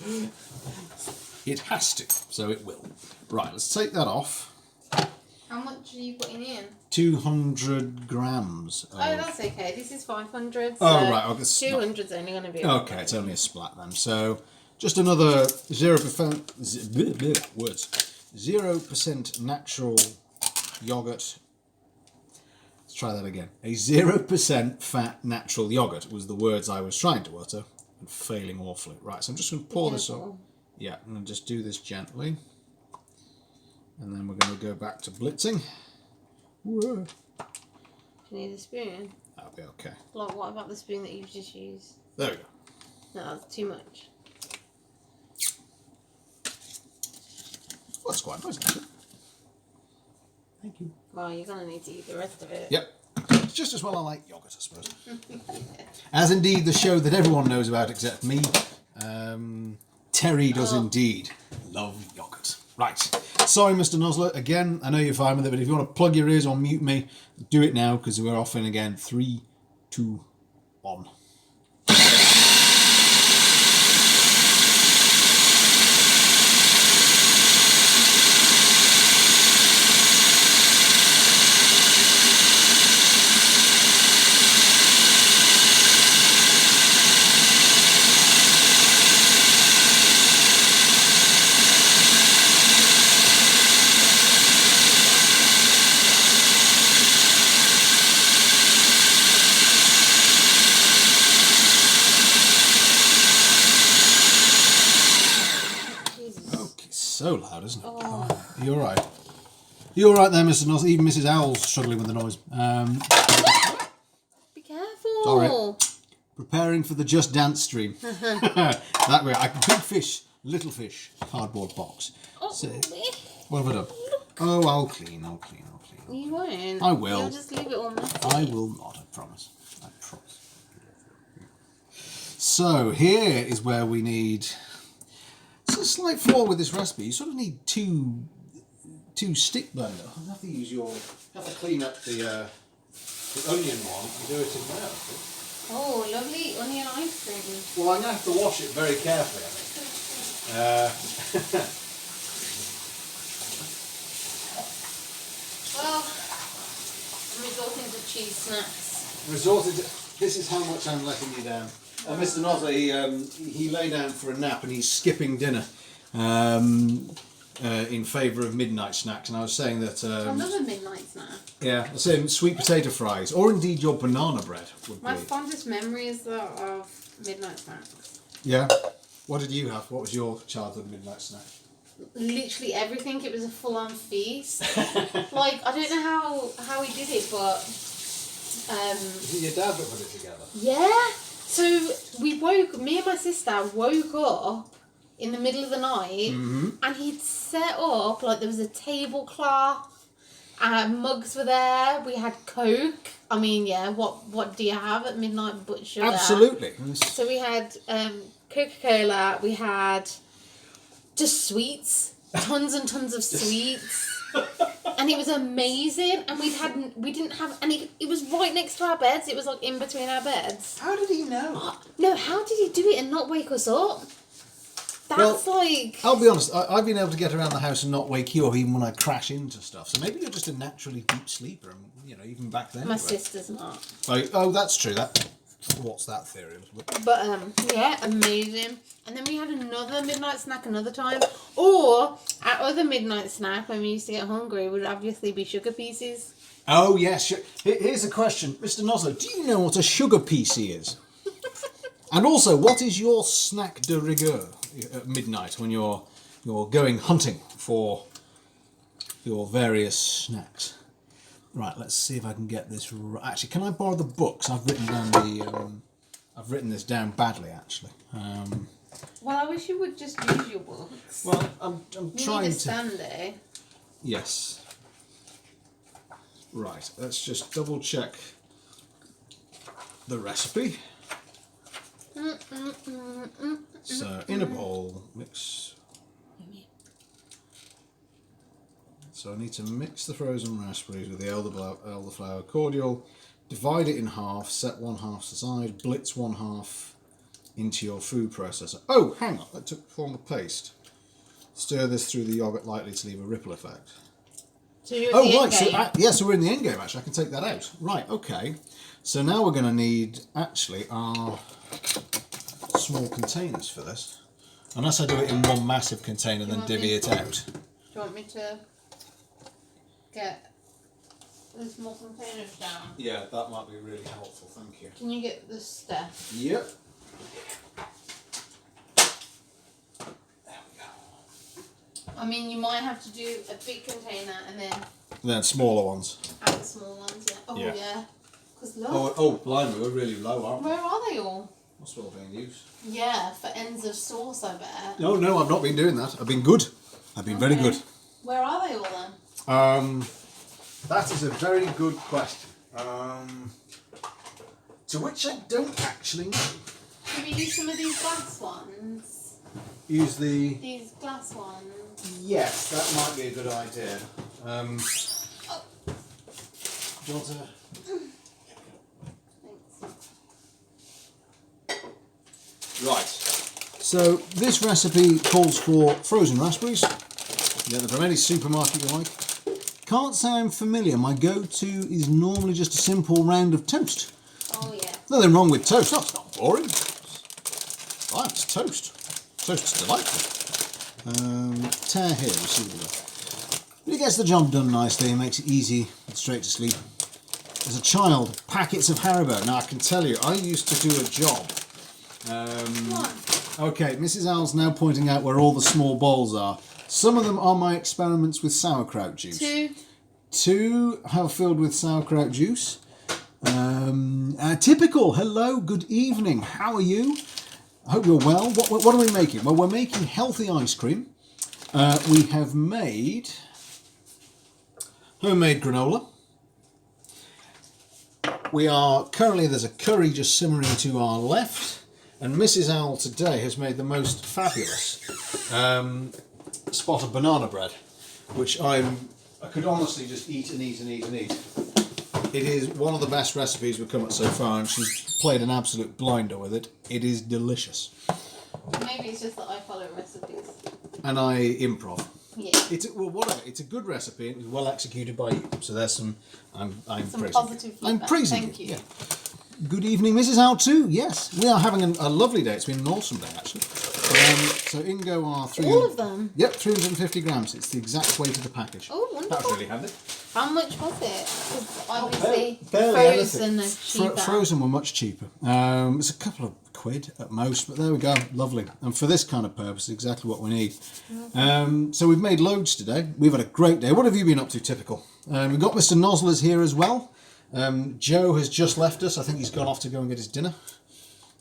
Speaker 1: It has to, so it will. Right, let's take that off.
Speaker 2: How much are you putting in?
Speaker 1: 200 grams.
Speaker 2: Oh, that's okay. This is 500. So
Speaker 1: Oh, right. Okay,
Speaker 2: 200's only going to be.
Speaker 1: okay, it's only a splat then. So just another 0%. Words. 0% natural yogurt. Let's try that again. A 0% fat natural yogurt was the words I was trying to utter and failing awfully. Right, so I'm just going to pour this up. Yeah, I'm going to just do this gently. And then we're going to go back to blitzing. Whoa.
Speaker 2: Do you need a spoon?
Speaker 1: That'll be okay.
Speaker 2: Like, what about the spoon that you've just used?
Speaker 1: There we go.
Speaker 2: No, that's too much.
Speaker 1: Well, that's quite nice, actually. Thank you.
Speaker 2: Well, you're going to need to eat the rest of it.
Speaker 1: Yep. It's just as well I like yogurt, I suppose. As indeed the show that everyone knows about except me, Terry does indeed love yogurt. Right. Sorry, Mr. Nuzzler. Again, I know you're fine with it, but if you want to plug your ears or mute me, do it now because we're off in again. 3, 2, 1. So loud, isn't it?
Speaker 2: Oh.
Speaker 1: You're right. You're right there, Mr. Nuzzle. Even Mrs. Owl's struggling with the noise.
Speaker 2: Be careful.
Speaker 1: Sorry. Preparing for the Just Dance stream. That way, big fish, little fish, cardboard box.
Speaker 2: Oh,
Speaker 1: So, what have I done? Oh, I'll clean.
Speaker 2: You won't.
Speaker 1: I will.
Speaker 2: You'll just leave it all messy.
Speaker 1: I will not, I promise. I promise. So, here is where we need... It's a slight flaw with this recipe. You sort of need two stick blender. I'll have to use have to clean up the onion one and do it in there.
Speaker 2: Oh, lovely onion ice cream.
Speaker 1: Well, I'm going to have to wash it very carefully, I think.
Speaker 2: Well, I'm resorting to cheese snacks.
Speaker 1: This is how much I'm letting you down. Mr. Nozzle, he lay down for a nap and he's skipping dinner in favour of midnight snacks. And I was saying that...
Speaker 2: Another midnight snack.
Speaker 1: Yeah, I was saying sweet potato fries, or indeed your banana bread would
Speaker 2: My
Speaker 1: be.
Speaker 2: fondest memories though of midnight snacks.
Speaker 1: Yeah? What did you have? What was your childhood midnight snack?
Speaker 2: Literally everything. It was a full-on feast. Like, I don't know how he did it, but...
Speaker 1: Is it your dad that put it together?
Speaker 2: Yeah. So me and my sister woke up in the middle of the night and he'd set up, like there was a tablecloth, mugs were there, we had Coke. I mean, yeah, what do you have at midnight but sugar?
Speaker 1: Absolutely.
Speaker 2: So we had Coca-Cola, we had just sweets, tons and tons of sweets. And it was amazing, and we didn't have, and it was right next to our beds. It was like in between our beds.
Speaker 1: How did he know?
Speaker 2: No, how did he do it and not wake us up? That's like...
Speaker 1: I'll be honest, I've been able to get around the house and not wake you up even when I crash into stuff. So maybe you're just a naturally deep sleeper, and even back then.
Speaker 2: My sister's not.
Speaker 1: Oh, that's true. What's that theory?
Speaker 2: But yeah, amazing. And then we had another midnight snack another time. Or our other midnight snack when we used to get hungry would obviously be sugar pieces.
Speaker 1: Oh yes. Here's a question, Mr. Nosler. Do you know what a sugar piecey is? And also, what is your snack de rigueur at midnight when you're going hunting for your various snacks? Right, let's see if I can get this right. Actually, can I borrow the books? I've written down I've written this down badly, actually.
Speaker 2: Well, I wish you would just use your books.
Speaker 1: Well, I'm
Speaker 2: You
Speaker 1: trying
Speaker 2: need a
Speaker 1: to.
Speaker 2: stand there.
Speaker 1: Yes. Right, let's just double check the recipe. So in a bowl, mix. So I need to mix the frozen raspberries with the elderflower cordial, divide it in half, set one half aside, blitz one half into your food processor. Oh, hang on, that took form of paste. Stir this through the yogurt lightly to leave a ripple effect.
Speaker 2: So you're
Speaker 1: Oh, right, so we're in the end game actually, I can take that out. Right, okay. So now we're going to need actually our small containers for this. Unless I do it in one massive container and then divvy it out.
Speaker 2: Do you want me to get the small containers down?
Speaker 1: Yeah, that might be really helpful, thank you.
Speaker 2: Can you get the stuff?
Speaker 1: Yep. There we go.
Speaker 2: I mean, you might have to do a big container and
Speaker 1: then smaller ones.
Speaker 2: add the small ones, yeah. Oh, yeah. Because look.
Speaker 1: Oh, blimey, we're really low, aren't we?
Speaker 2: Where are they all?
Speaker 1: Must all being used.
Speaker 2: Yeah, for ends of sauce, I bet.
Speaker 1: No, I've not been doing that. I've been good. I've been very good.
Speaker 2: Where are they all then?
Speaker 1: That is a very good question. To which I don't actually know.
Speaker 2: Should we use some of these glass ones?
Speaker 1: Use
Speaker 2: These glass ones?
Speaker 1: Yes, that might be a good idea. Do you want to... Right, so this recipe calls for frozen raspberries. You get them from any supermarket you like. Can't say I'm familiar. My go-to is normally just a simple round of toast.
Speaker 2: Oh yeah.
Speaker 1: Nothing wrong with toast. That's not boring. Right, it's toast. Toast's delightful. Tear here, we see that. But it gets the job done nicely and makes it easy and straight to sleep. As a child, packets of Haribo. Now I can tell you, I used to do a job. Okay, Mrs. Owl's now pointing out where all the small bowls are. Some of them are my experiments with sauerkraut juice. Two have filled with sauerkraut juice. Typical, hello, good evening, how are you? I hope you're well. What are we making? Well, we're making healthy ice cream. We have made homemade granola. We are currently, there's a curry just simmering to our left. And Mrs. Owl today has made the most fabulous spot of banana bread, which I could honestly just eat and eat and eat and eat. It is one of the best recipes we've come at so far, and she's played an absolute blinder with it. It is delicious.
Speaker 2: Maybe it's just that I follow recipes.
Speaker 1: And I improv.
Speaker 2: Yeah.
Speaker 1: Whatever. It's a good recipe. It was well executed by you. So there's some. I'm
Speaker 2: some
Speaker 1: praising
Speaker 2: positive feedback.
Speaker 1: I'm praising
Speaker 2: Thank you.
Speaker 1: Yeah. Good evening, Mrs. Owl too. Yes, we are having a lovely day. It's been an awesome day actually. So in go our
Speaker 2: all of them.
Speaker 1: Yep, 350 grams. It's the exact weight of the package.
Speaker 2: Oh, wonderful.
Speaker 1: That's really handy.
Speaker 2: How much was it? Because obviously
Speaker 1: barely
Speaker 2: frozen are cheaper.
Speaker 1: Frozen were much cheaper. It's a couple of quid at most, but there we go. Lovely. And for this kind of purpose, exactly what we need. So we've made loads today. We've had a great day. What have you been up to, typical? We've got Mr. Nozzlers here as well. Joe has just left us. I think he's gone off to go and get his dinner.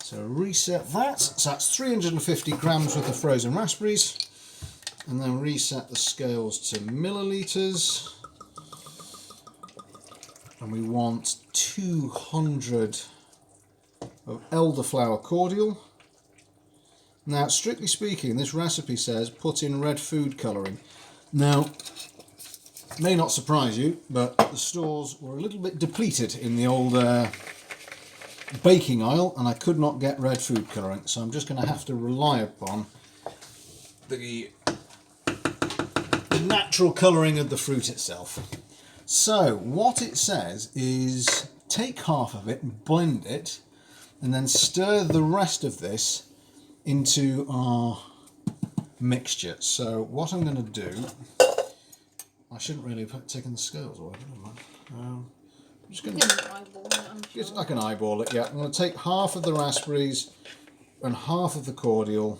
Speaker 1: So reset that. So that's 350 grams worth of frozen raspberries. And then reset the scales to millilitres. And we want 200 of elderflower cordial. Now, strictly speaking, this recipe says put in red food colouring. Now, may not surprise you, but the stores were a little bit depleted in the old baking aisle, and I could not get red food colouring, so I'm just going to have to rely upon the natural colouring of the fruit itself. So what it says is take half of it and blend it, and then stir the rest of this into our mixture. So what I'm going to do, I shouldn't really have taken the scales away, I'm just going to I can eyeball it. Yeah, I'm going to take half of the raspberries and half of the cordial.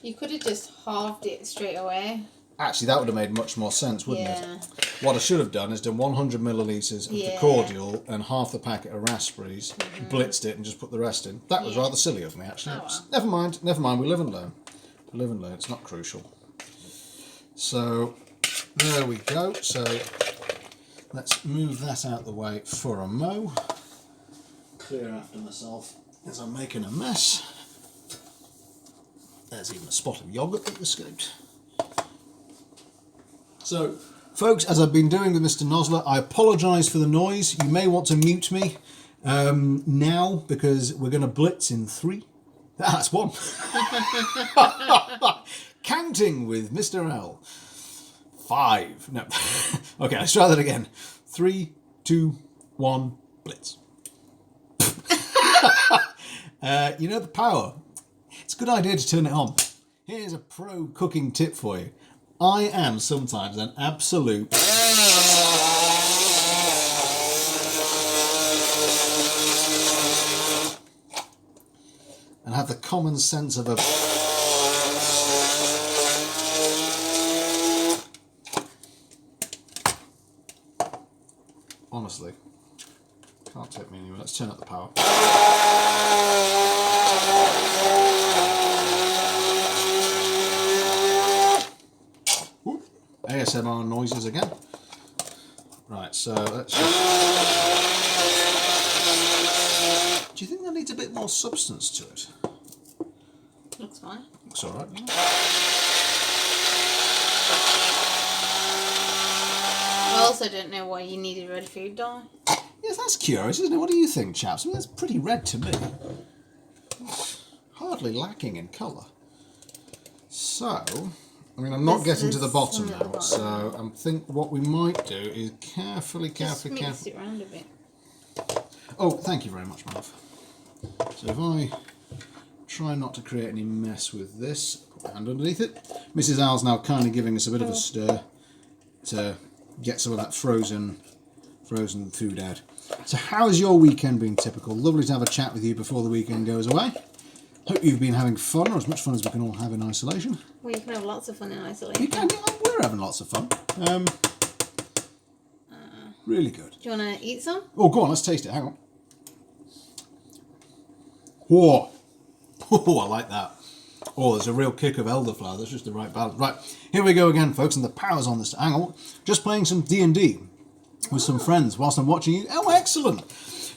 Speaker 2: You could have just halved it straight away.
Speaker 1: Actually, that would have made much more sense, wouldn't it? What I should have done is done 100 millilitres of the cordial and half the packet of raspberries, blitzed it and just put the rest in. That was rather silly of me, actually. Oh, well. Never mind, we live and learn. We live and learn, it's not crucial. So, there we go. So, let's move that out the way for a mo. Clear after myself. as I'm making a mess. There's even a spot of yoghurt that escaped. So, folks, as I've been doing with Mr. Nosler, I apologise for the noise. You may want to mute me now, because we're going to blitz in 3. That's 1. Counting with Mr. L. 5. No. Okay, let's try that again. 3, 2, 1, blitz. You know the power. It's a good idea to turn it on. Here's a pro cooking tip for you. I am sometimes an absolute... and have the common sense of a... Honestly, can't take me anywhere. Let's turn up the power. Ooh, ASMR noises again. Right, so let's just... Do you think that needs a bit more substance to it?
Speaker 2: Looks fine.
Speaker 1: Looks alright.
Speaker 2: I also don't know why you needed red food dye.
Speaker 1: Yes, that's curious, isn't it? What do you think, chaps? I mean, that's pretty red to me. It's hardly lacking in colour. So, I mean, I'm not getting to the bottom now, so I think what we might do is carefully...
Speaker 2: Just mix it around a bit.
Speaker 1: Oh, thank you very much, my love. So if I try not to create any mess with this, put my hand underneath it. Mrs. Al's now kindly giving us a bit of a stir to get some of that frozen food out. So how's your weekend been, Typical? Lovely to have a chat with you before the weekend goes away. Hope you've been having fun, or as much fun as we can all have in isolation.
Speaker 2: Well, you can have lots of fun in isolation.
Speaker 1: You can, yeah, we're having lots of fun. Really good.
Speaker 2: Do you want to eat some?
Speaker 1: Oh, go on, let's taste it. Hang on. Whoa. Oh, I like that. Oh, there's a real kick of elderflower. That's just the right balance. Right, here we go again, folks, and the power's on this. Hang on. Just playing some D&D with some friends whilst I'm watching you. Oh, excellent.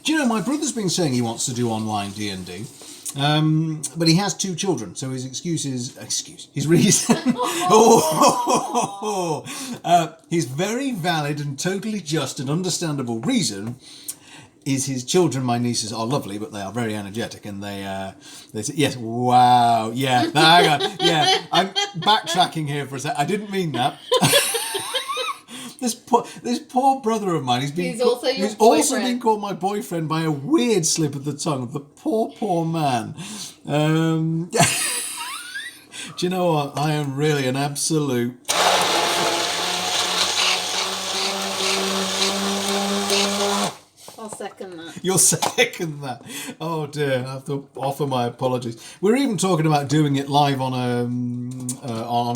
Speaker 1: Do you know, my brother's been saying he wants to do online D&D, but he has 2 children, so his his reason... his very valid and totally just and understandable reason is his children, my nieces, are lovely, but they are very energetic, and they say, yes, wow, yeah, hang on, yeah, I'm backtracking here for a sec. I didn't mean that. This poor brother of mine, he's also been called my boyfriend by a weird slip of the tongue. The poor man. Do you know what? I am really an absolute...
Speaker 2: I'll second that.
Speaker 1: You'll second that. Oh dear, I have to offer my apologies. We're even talking about doing it live on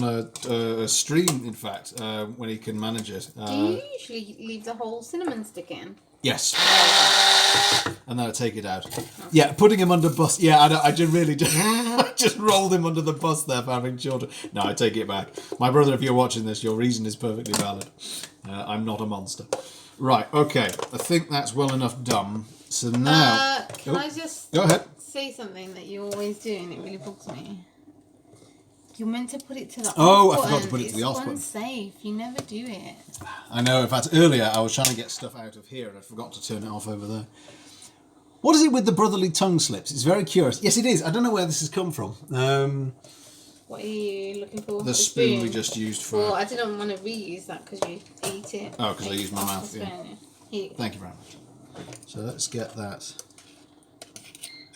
Speaker 1: a stream, in fact, when he can manage it.
Speaker 2: Do you usually leave the whole cinnamon stick in?
Speaker 1: Yes. And then I take it out. Okay. Yeah, putting him under bus. Yeah, I just really just rolled him under the bus there for having children. No, I take it back. My brother, if you're watching this, your reason is perfectly valid. I'm not a monster. Right, okay. I think that's well enough done. So now...
Speaker 2: can I just
Speaker 1: go ahead.
Speaker 2: say something that you always do and it really bugs me? You're meant to put it to the off
Speaker 1: button.
Speaker 2: I
Speaker 1: forgot to put it to the off button.
Speaker 2: It's unsafe. You never do it.
Speaker 1: I know. In fact, earlier I was trying to get stuff out of here and I forgot to turn it off over there. What is it with the brotherly tongue slips? It's very curious. Yes, it is. I don't know where this has come from.
Speaker 2: What are you looking for?
Speaker 1: The spoon we just used for...
Speaker 2: Well, I didn't want to reuse that because you eat it.
Speaker 1: Oh, because I used my mouth, yeah.
Speaker 2: Here.
Speaker 1: Thank you very much. So let's get that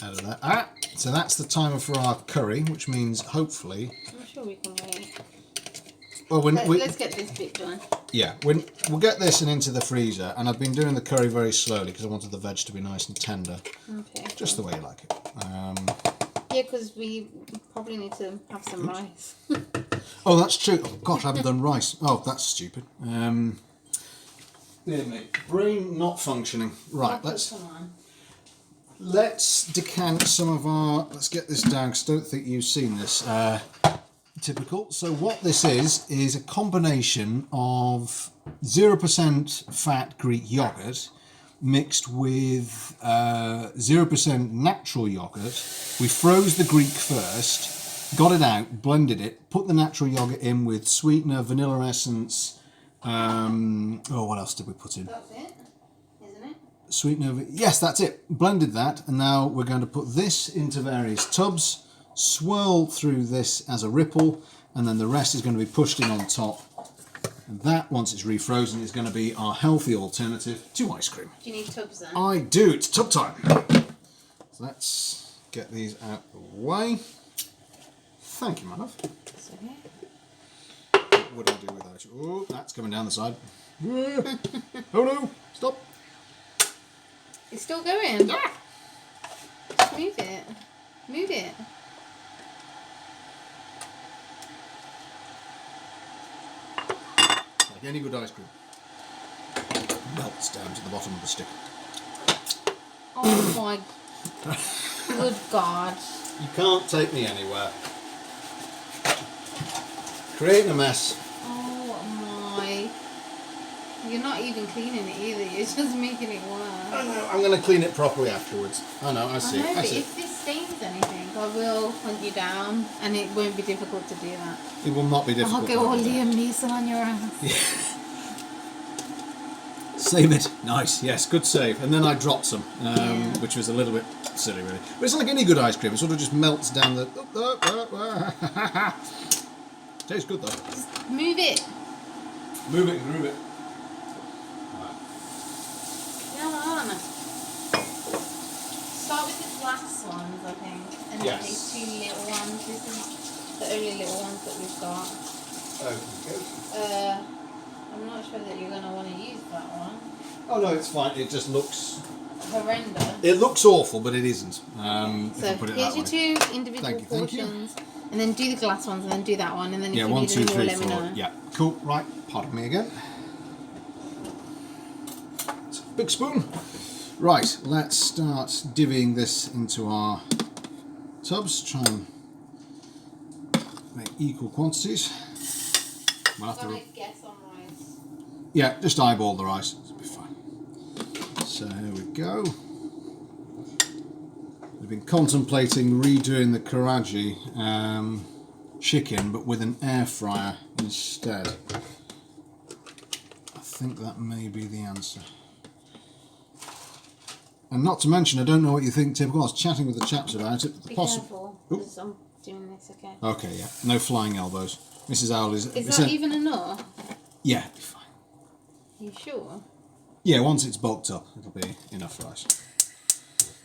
Speaker 1: out of that. So that's the timer for our curry, which means hopefully...
Speaker 2: I'm sure we can wait.
Speaker 1: Well,
Speaker 2: let's get this bit done.
Speaker 1: Yeah, we'll get this and into the freezer, and I've been doing the curry very slowly because I wanted the veg to be nice and tender. Okay. Just the way you like it.
Speaker 2: Yeah, because we probably need to have some rice.
Speaker 1: Oh, that's true. Oh, gosh, I haven't done rice. Oh, that's stupid. Brain not functioning. Right, let's decant some of our... Let's get this down because I don't think you've seen this. Typical. So what this is a combination of 0% fat Greek yogurt mixed with 0% natural yogurt. We froze the Greek first, got it out, blended it, put the natural yogurt in with sweetener, vanilla essence. What else did we put in?
Speaker 2: That's it, isn't it?
Speaker 1: Sweetener, yes, that's it. Blended that, and now we're going to put this into various tubs, swirl through this as a ripple, and then the rest is going to be pushed in on top. And that, once it's refrozen, is going to be our healthy alternative to ice cream.
Speaker 2: Do you need tubs then?
Speaker 1: I do. It's tub time. So let's get these out of the way. Thank you, my love.
Speaker 2: That's okay.
Speaker 1: What would I do without you? Oh, that's coming down the side. Oh no! Stop.
Speaker 2: It's still going.
Speaker 1: Ah!
Speaker 2: Just move it. Move it.
Speaker 1: Like any good ice cream. Melts down to the bottom of the stick.
Speaker 2: Oh my good God.
Speaker 1: You can't take me anywhere. Creating a mess.
Speaker 2: Oh my. You're not even cleaning it either, you're just making it worse.
Speaker 1: I know, I'm going to clean it properly afterwards. I know, I see.
Speaker 2: I know, but
Speaker 1: see.
Speaker 2: if this stains anything, I will hunt you down and it won't be difficult to do that.
Speaker 1: It will not be difficult.
Speaker 2: I'll go all Liam Neeson on your ass.
Speaker 1: Yeah. Save it. Nice, yes, good save. And then I dropped some, which was a little bit silly, really. But it's like any good ice cream. It sort of just melts down the... Tastes good, though.
Speaker 2: Just move it.
Speaker 1: Move it and groove it.
Speaker 2: Come on. Start with the glass ones, I think. And then
Speaker 1: Yes.
Speaker 2: these 2 little ones. This is the only little ones that we've got.
Speaker 1: Okay.
Speaker 2: I'm not sure that you're going to want to use that one.
Speaker 1: Oh, no, it's fine. It just looks...
Speaker 2: Horrendous.
Speaker 1: It looks awful, but it isn't.
Speaker 2: So
Speaker 1: put it
Speaker 2: here's
Speaker 1: that
Speaker 2: your
Speaker 1: way.
Speaker 2: 2 individual
Speaker 1: Thank you.
Speaker 2: portions. And then do the glass ones and then do that one. And then if
Speaker 1: Yeah,
Speaker 2: you
Speaker 1: 1,
Speaker 2: need
Speaker 1: 2,
Speaker 2: any more,
Speaker 1: 3,
Speaker 2: let me
Speaker 1: 4.
Speaker 2: know.
Speaker 1: Yeah, cool. Right, pardon me again. It's a big spoon. Right, let's start divvying this into our tubs. Try and make equal quantities. We'll have
Speaker 2: I'm
Speaker 1: to...
Speaker 2: going to guess on rice.
Speaker 1: Yeah, just eyeball the rice. It'll be fine. So here we go. We've been contemplating redoing the karaji chicken, but with an air fryer instead. I think that may be the answer. And not to mention, I don't know what you think, Typical. I was chatting with the chaps about it.
Speaker 2: Be careful, because I'm doing this, okay?
Speaker 1: Okay, yeah. No flying elbows. Mrs. Owl is...
Speaker 2: Is that even enough?
Speaker 1: Yeah, it'll be fine.
Speaker 2: Are you sure?
Speaker 1: Yeah, once it's bulked up, it'll be enough rice.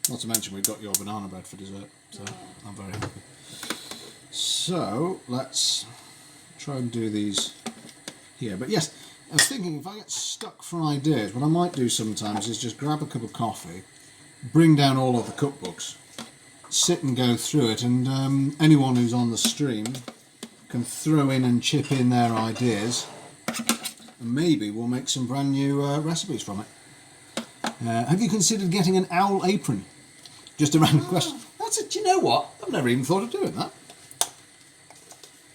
Speaker 1: Not to mention we've got your banana bread for dessert, so I'm very happy. So, let's try and do these here. But yes, I was thinking if I get stuck for ideas, what I might do sometimes is just grab a cup of coffee, bring down all of the cookbooks, sit and go through it, and anyone who's on the stream can throw in and chip in their ideas, and maybe we'll make some brand new recipes from it. Have you considered getting an owl apron? Just a random question. That's it. Do you know what? I've never even thought of doing that.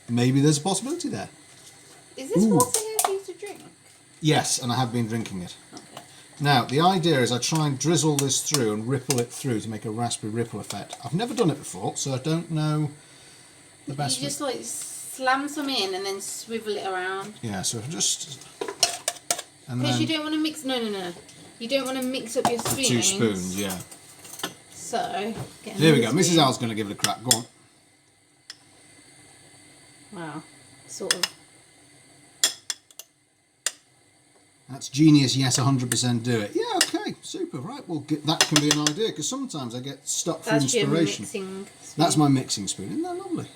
Speaker 1: Maybe there's a possibility there.
Speaker 2: Is this water here for you to drink?
Speaker 1: Yes, and I have been drinking it.
Speaker 2: Okay.
Speaker 1: Now, the idea is I try and drizzle this through and ripple it through to make a raspberry ripple effect. I've never done it before, so I don't know the best
Speaker 2: You just like slam some in and then swivel it around.
Speaker 1: Yeah, so just... And
Speaker 2: Because
Speaker 1: then
Speaker 2: you don't want to mix... No. You don't want to mix up your spoons.
Speaker 1: 2 spoons, yeah.
Speaker 2: So, get
Speaker 1: Here we go.
Speaker 2: another
Speaker 1: Mrs.
Speaker 2: spoon.
Speaker 1: Owl's going to give it a crack. Go on.
Speaker 2: Wow. Sort of.
Speaker 1: That's genius, yes, 100% do it. Yeah, okay, super, right, well, that can be an idea, because sometimes I get stuck for
Speaker 2: That's your
Speaker 1: inspiration.
Speaker 2: mixing spoon.
Speaker 1: That's my mixing spoon, isn't that lovely?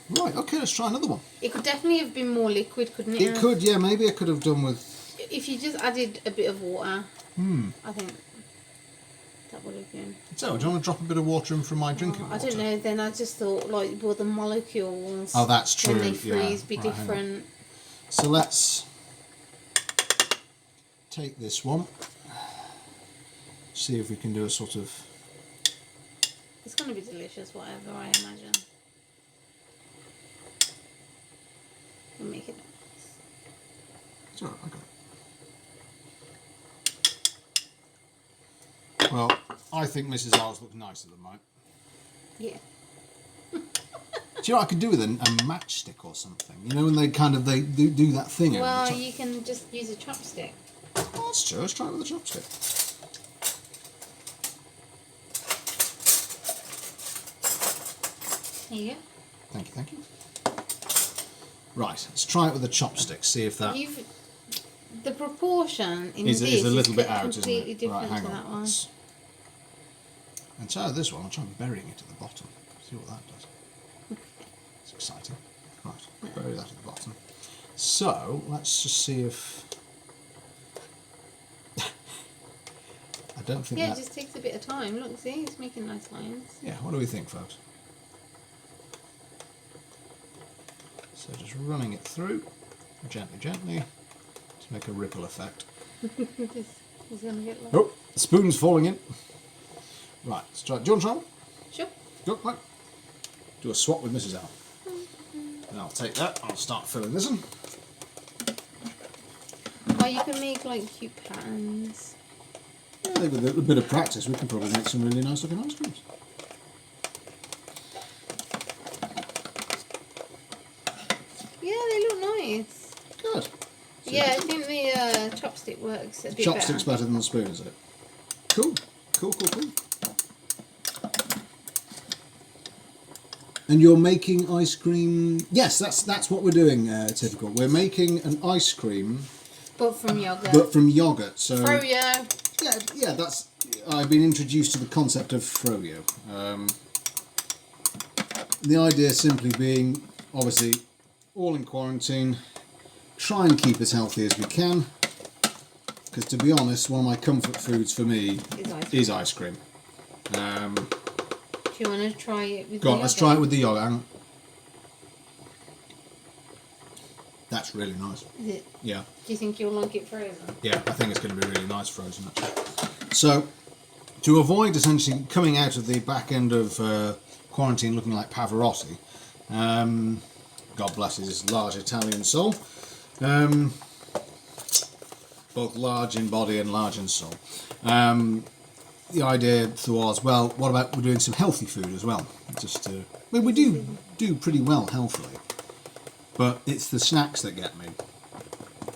Speaker 1: Right, okay, let's try another one.
Speaker 2: It could definitely have been more liquid, couldn't it?
Speaker 1: It could, yeah, maybe I could have done with...
Speaker 2: If you just added a bit of water, I think that would have been...
Speaker 1: So, do you want to drop a bit of water in from my drinking
Speaker 2: I
Speaker 1: water?
Speaker 2: don't know, then I just thought, like, will the molecules...
Speaker 1: Oh, that's true,
Speaker 2: when they freeze,
Speaker 1: yeah.
Speaker 2: be
Speaker 1: Right, hang on.
Speaker 2: different?
Speaker 1: So let's take this one, see if we can do a sort of...
Speaker 2: It's going to be delicious, whatever, I imagine. We'll make it nice.
Speaker 1: It's alright, I got it. Well, I think Mrs. R's looks nicer than mine.
Speaker 2: Yeah.
Speaker 1: Do you know what I could do with a matchstick or something? You know, when they do that thing.
Speaker 2: Well, you can just use a chopstick.
Speaker 1: Oh, that's true. Let's try it with a chopstick.
Speaker 2: There you go.
Speaker 1: Thank you. Right, let's try it with a chopstick. See if that
Speaker 2: The proportion in
Speaker 1: is
Speaker 2: this
Speaker 1: a little bit out, isn't
Speaker 2: completely
Speaker 1: it?
Speaker 2: different
Speaker 1: Right, hang
Speaker 2: to
Speaker 1: on.
Speaker 2: that one.
Speaker 1: And try this one. I'll try burying it at the bottom. See what that does. It's exciting. Right, bury that at the bottom. So let's just see if. I don't think
Speaker 2: Yeah,
Speaker 1: that.
Speaker 2: it just takes a bit of time. Look, see, it's making nice lines.
Speaker 1: Yeah, what do we think, folks? So just running it through, gently, to make a ripple effect.
Speaker 2: It's gonna get lost.
Speaker 1: Oh, the spoon's falling in. Right, let's try. Do you want to try one?
Speaker 2: Sure.
Speaker 1: Go, right. Do a swap with Mrs. L. And I'll take that. I'll start filling this in.
Speaker 2: Or you can make like cute patterns.
Speaker 1: Yeah, I think with a bit of practice, we can probably make some really nice looking ice creams.
Speaker 2: Yeah, they look nice.
Speaker 1: Good.
Speaker 2: Yeah, I think the chopstick works a bit
Speaker 1: Chopstick's
Speaker 2: better.
Speaker 1: better than the spoon, is it? Cool. Cool. And you're making ice cream. Yes, that's what we're doing. Typical. We're making an ice cream,
Speaker 2: But from yogurt.
Speaker 1: but from yogurt. So
Speaker 2: Froyo.
Speaker 1: yeah. That's. I've been introduced to the concept of froyo. The idea simply being, obviously, all in quarantine. Try and keep as healthy as we can. Because to be honest, one of my comfort foods for me is ice cream.
Speaker 2: Do you want to try it with
Speaker 1: Go on,
Speaker 2: the
Speaker 1: let's
Speaker 2: yogurt?
Speaker 1: try it with the yogurt. Hang on. That's really nice.
Speaker 2: Is it?
Speaker 1: Yeah,
Speaker 2: Do you think you'll like it frozen?
Speaker 1: yeah, I think it's going to be really nice frozen actually. So, to avoid essentially coming out of the back end of quarantine looking like Pavarotti, God bless his large Italian soul, both large in body and large in soul. The idea was, well, what about we're doing some healthy food as well? Just, I mean, we do pretty well healthily, but it's the snacks that get me,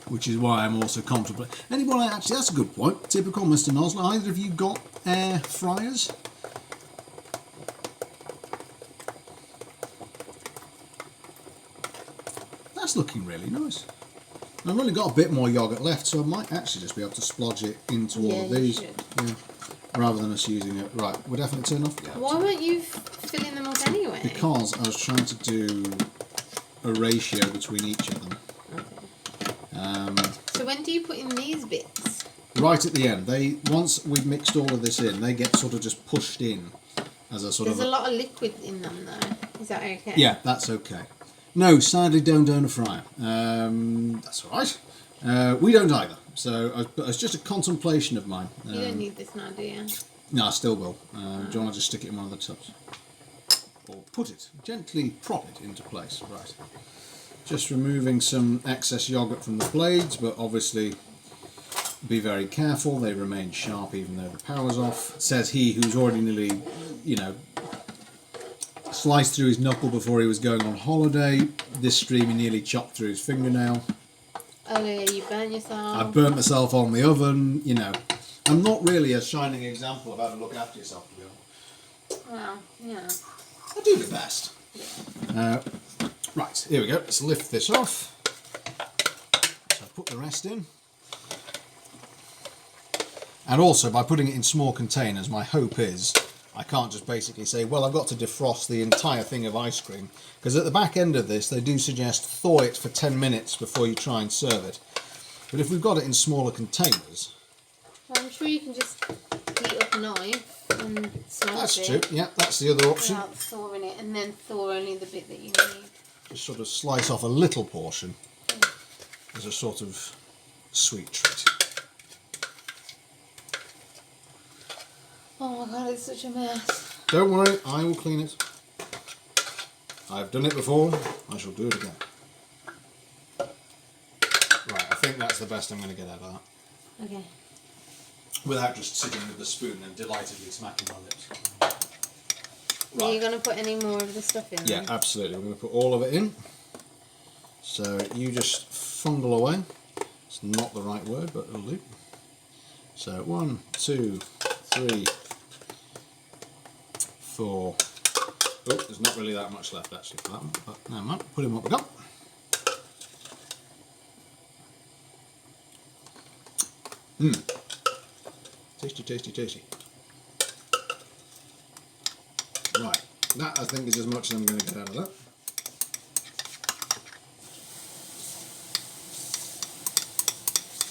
Speaker 1: which is why I'm also contemplating. Anyone actually? That's a good point. Typical, Mr. Nosler. Either of you got air fryers? That's looking really nice. I've only got a bit more yogurt left, so I might actually just be able to splodge it into all of
Speaker 2: you
Speaker 1: these.
Speaker 2: should.
Speaker 1: Yeah. Rather than us using it. Right, we're definitely turn off? Yeah.
Speaker 2: Why weren't you filling them up anyway?
Speaker 1: Because I was trying to do a ratio between each of them.
Speaker 2: Okay. So when do you put in these bits?
Speaker 1: Right at the end. Once we've mixed all of this in, they get sort of just pushed in as a sort
Speaker 2: There's
Speaker 1: of...
Speaker 2: a lot of liquid in them though. Is that okay?
Speaker 1: Yeah, that's okay. No, sadly don't own a fryer. That's all right. We don't either. So it's just a contemplation of mine.
Speaker 2: You don't need this now, do you?
Speaker 1: No, I still will. Do you want to just stick it in one of the tubs? Or put it, gently prop it into place. Right. Just removing some excess yogurt from the blades, but obviously be very careful. They remain sharp even though the power's off. Says he who's already nearly, sliced through his knuckle before he was going on holiday. This stream he nearly chopped through his fingernail.
Speaker 2: Oh yeah, you burn yourself.
Speaker 1: I burnt myself on the oven, I'm not really a shining example of how to look after yourself, to be honest.
Speaker 2: Well, yeah.
Speaker 1: I do the best. Right, here we go. Let's lift this off. So put the rest in. And also, by putting it in small containers, my hope is I can't just basically say, well, I've got to defrost the entire thing of ice cream. Because at the back end of this, they do suggest thaw it for 10 minutes before you try and serve it. But if we've got it in smaller containers...
Speaker 2: Well, I'm sure you can just heat up a knife and slice
Speaker 1: That's
Speaker 2: it.
Speaker 1: true, yeah, that's the other option.
Speaker 2: Without thawing it, and then thaw only the bit that you need.
Speaker 1: Just sort of slice off a little portion as a sort of sweet treat.
Speaker 2: Oh my god, it's such a mess.
Speaker 1: Don't worry, I will clean it. I've done it before, I shall do it again. Right, I think that's the best I'm going to get out of that.
Speaker 2: Okay.
Speaker 1: without just sitting with the spoon and delightedly smacking my lips.
Speaker 2: Are you going to put any more of the stuff in?
Speaker 1: Yeah,
Speaker 2: then?
Speaker 1: absolutely. We're going to put all of it in. So you just fungal away. It's not the right word, but it'll do. So 1, 2, 3, 4. Oh, there's not really that much left actually for that one, but never mind. Put in what we got. Tasty, tasty, tasty. Right, that I think is as much as I'm going to get out of that.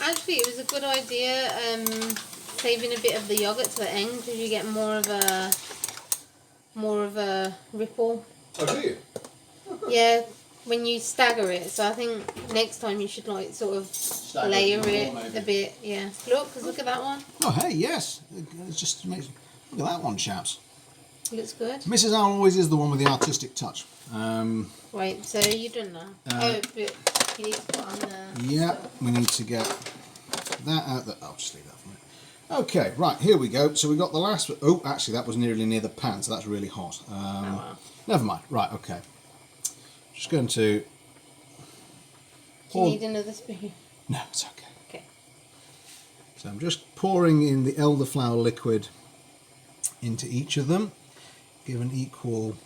Speaker 2: Actually, it was a good idea saving a bit of the yogurt to the end because you get more of a ripple.
Speaker 1: Oh, do you?
Speaker 2: Yeah, when you stagger it. So I think next time you should like sort of
Speaker 1: Stagger
Speaker 2: layer
Speaker 1: it more,
Speaker 2: it
Speaker 1: maybe.
Speaker 2: a bit. Yeah, look at that one.
Speaker 1: Oh, hey, yes. It's just amazing. Look at that one, chaps.
Speaker 2: Looks good.
Speaker 1: Mrs. Owl always is the one with the artistic touch.
Speaker 2: Right, so you done that. Oh, but you need to put on the...
Speaker 1: Yeah, we need to get that out there. I'll just leave that for a minute. Okay, right, here we go. So we got the last... Oh, actually, that was near the pan, so that's really hot.
Speaker 2: wow.
Speaker 1: Never mind. Right, okay. Just going to...
Speaker 2: Do you need another spoon?
Speaker 1: No, it's okay.
Speaker 2: Okay.
Speaker 1: So I'm just pouring in the elderflower liquid into each of them. Give an equal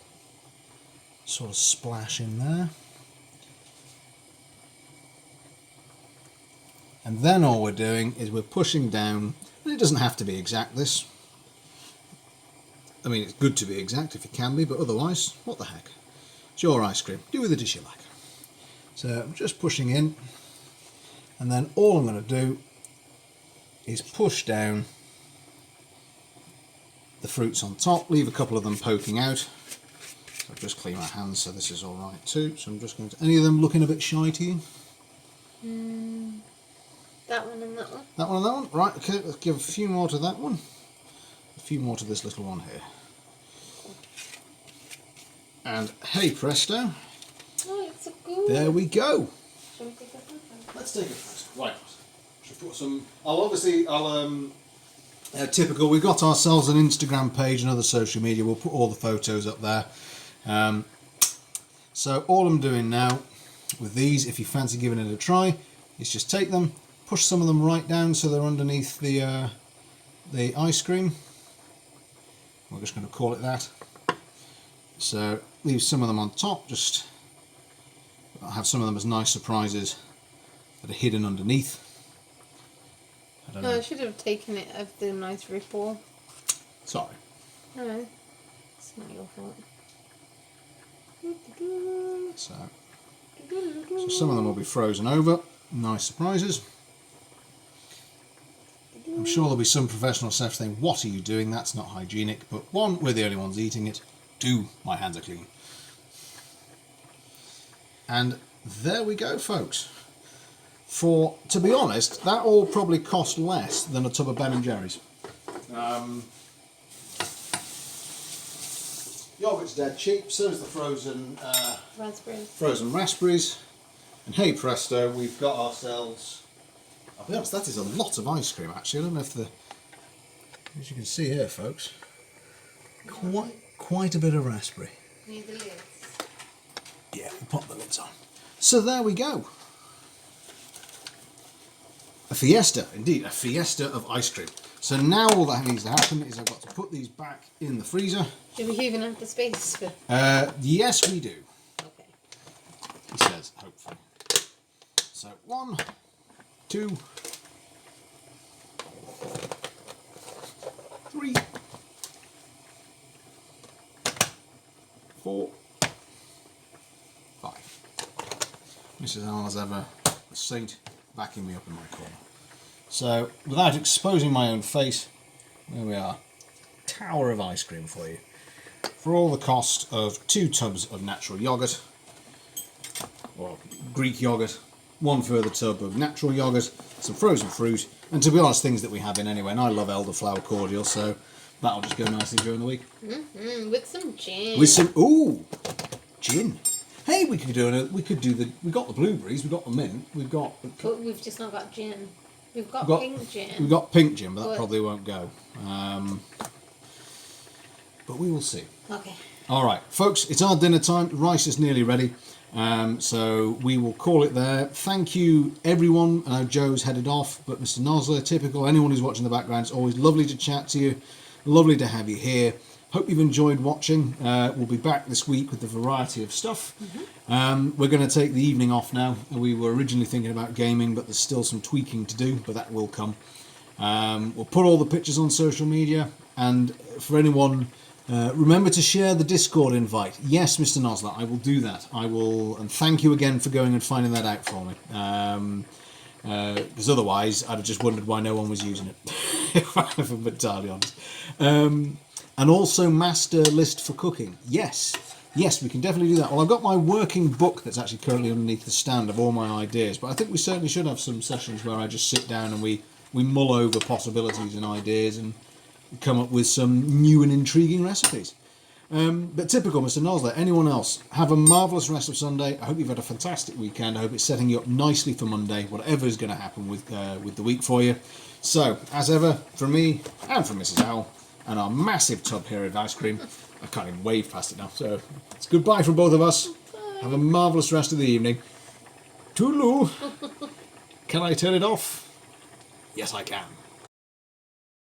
Speaker 1: sort of splash in there. And then all we're doing is we're pushing down, and it doesn't have to be exact this. I mean, it's good to be exact if it can be, but otherwise, what the heck. It's your ice cream. Do with it as you like. So I'm just pushing in, and then all I'm going to do is push down the fruits on top, leave a couple of them poking out. So I've just cleaned my hands, so this is all right too. So I'm just going to... Any of them looking a bit shy to you?
Speaker 2: That one and that one.
Speaker 1: That one and that one? Right, okay, let's give a few more to that one. A few more to this little one here. And hey presto,
Speaker 2: Oh, it's so good.
Speaker 1: there we go.
Speaker 2: Shall we take a photo?
Speaker 1: Let's take a photo. Right. Should put some... typical, we've got ourselves an Instagram page and other social media. We'll put all the photos up there. So all I'm doing now with these, if you fancy giving it a try, is just take them, push some of them right down so they're underneath the ice cream. We're just going to call it that. So leave some of them on top, just have some of them as nice surprises that are hidden underneath. I don't know.
Speaker 2: I should have taken it of the nice ripple.
Speaker 1: Sorry.
Speaker 2: No, it's not your fault.
Speaker 1: So some of them will be frozen over. Nice surprises. I'm sure there'll be some professional chefs saying, what are you doing? That's not hygienic. But one, we're the only ones eating it. Two, my hands are clean. And there we go, folks. To be honest, that all probably cost less than a tub of Ben & Jerry's. Yogurt's dead cheap, so is the frozen raspberries. And hey presto, we've got ourselves... I'll be honest, that is a lot of ice cream actually. I don't know if as you can see here, folks, quite a bit of raspberry.
Speaker 2: Need the lids.
Speaker 1: Yeah, we'll pop the lids on. So there we go. A fiesta, indeed, a fiesta of ice cream. So now all that needs to happen is I've got to put these back in the freezer.
Speaker 2: Do we even have the space for...
Speaker 1: Yes, we do.
Speaker 2: Okay.
Speaker 1: He says, hopefully. So 1, 2, 3, 4, 5. Mrs. Allen as ever, a saint, backing me up in my corner. So, without exposing my own face, there we are. Tower of ice cream for you. For all the cost of 2 tubs of natural yoghurt, or Greek yoghurt, 1 further tub of natural yoghurt, some frozen fruit, and to be honest, things that we have in anyway. And I love elderflower cordial, so that'll just go nicely during the week.
Speaker 2: With some gin.
Speaker 1: With some gin. Hey, we got the blueberries, we got the mint, we've got.
Speaker 2: But we've just not got gin. We've got pink gin.
Speaker 1: We've got pink gin, but that
Speaker 2: But-
Speaker 1: probably won't go. But we will see.
Speaker 2: Okay.
Speaker 1: All right, folks, it's our dinner time. Rice is nearly ready. So we will call it there. Thank you, everyone. I know Joe's headed off, but Mr. Nosler, typical, anyone who's watching the background, it's always lovely to chat to you. Lovely to have you here. Hope you've enjoyed watching. We'll be back this week with a variety of stuff. We're going to take the evening off now. We were originally thinking about gaming, but there's still some tweaking to do, but that will come. We'll put all the pictures on social media, and for anyone, remember to share the Discord invite. Yes, Mr. Nosler, I will do that. I will, and thank you again for going and finding that out for me. Because otherwise, I'd have just wondered why no one was using it, if I'm entirely honest. And also master list for cooking. Yes, we can definitely do that. Well, I've got my working book that's actually currently underneath the stand of all my ideas, but I think we certainly should have some sessions where I just sit down and we mull over possibilities and ideas and come up with some new and intriguing recipes. But typical Mr. Nosler, anyone else, have a marvellous rest of Sunday. I hope you've had a fantastic weekend. I hope it's setting you up nicely for Monday, whatever is going to happen with the week for you. So, as ever, from me and from Mrs. Owl, and our massive tub here of ice cream, I can't even wave past it now, so it's goodbye from both of us. Have a marvellous rest of the evening. Toodaloo! Can I turn it off? Yes, I can.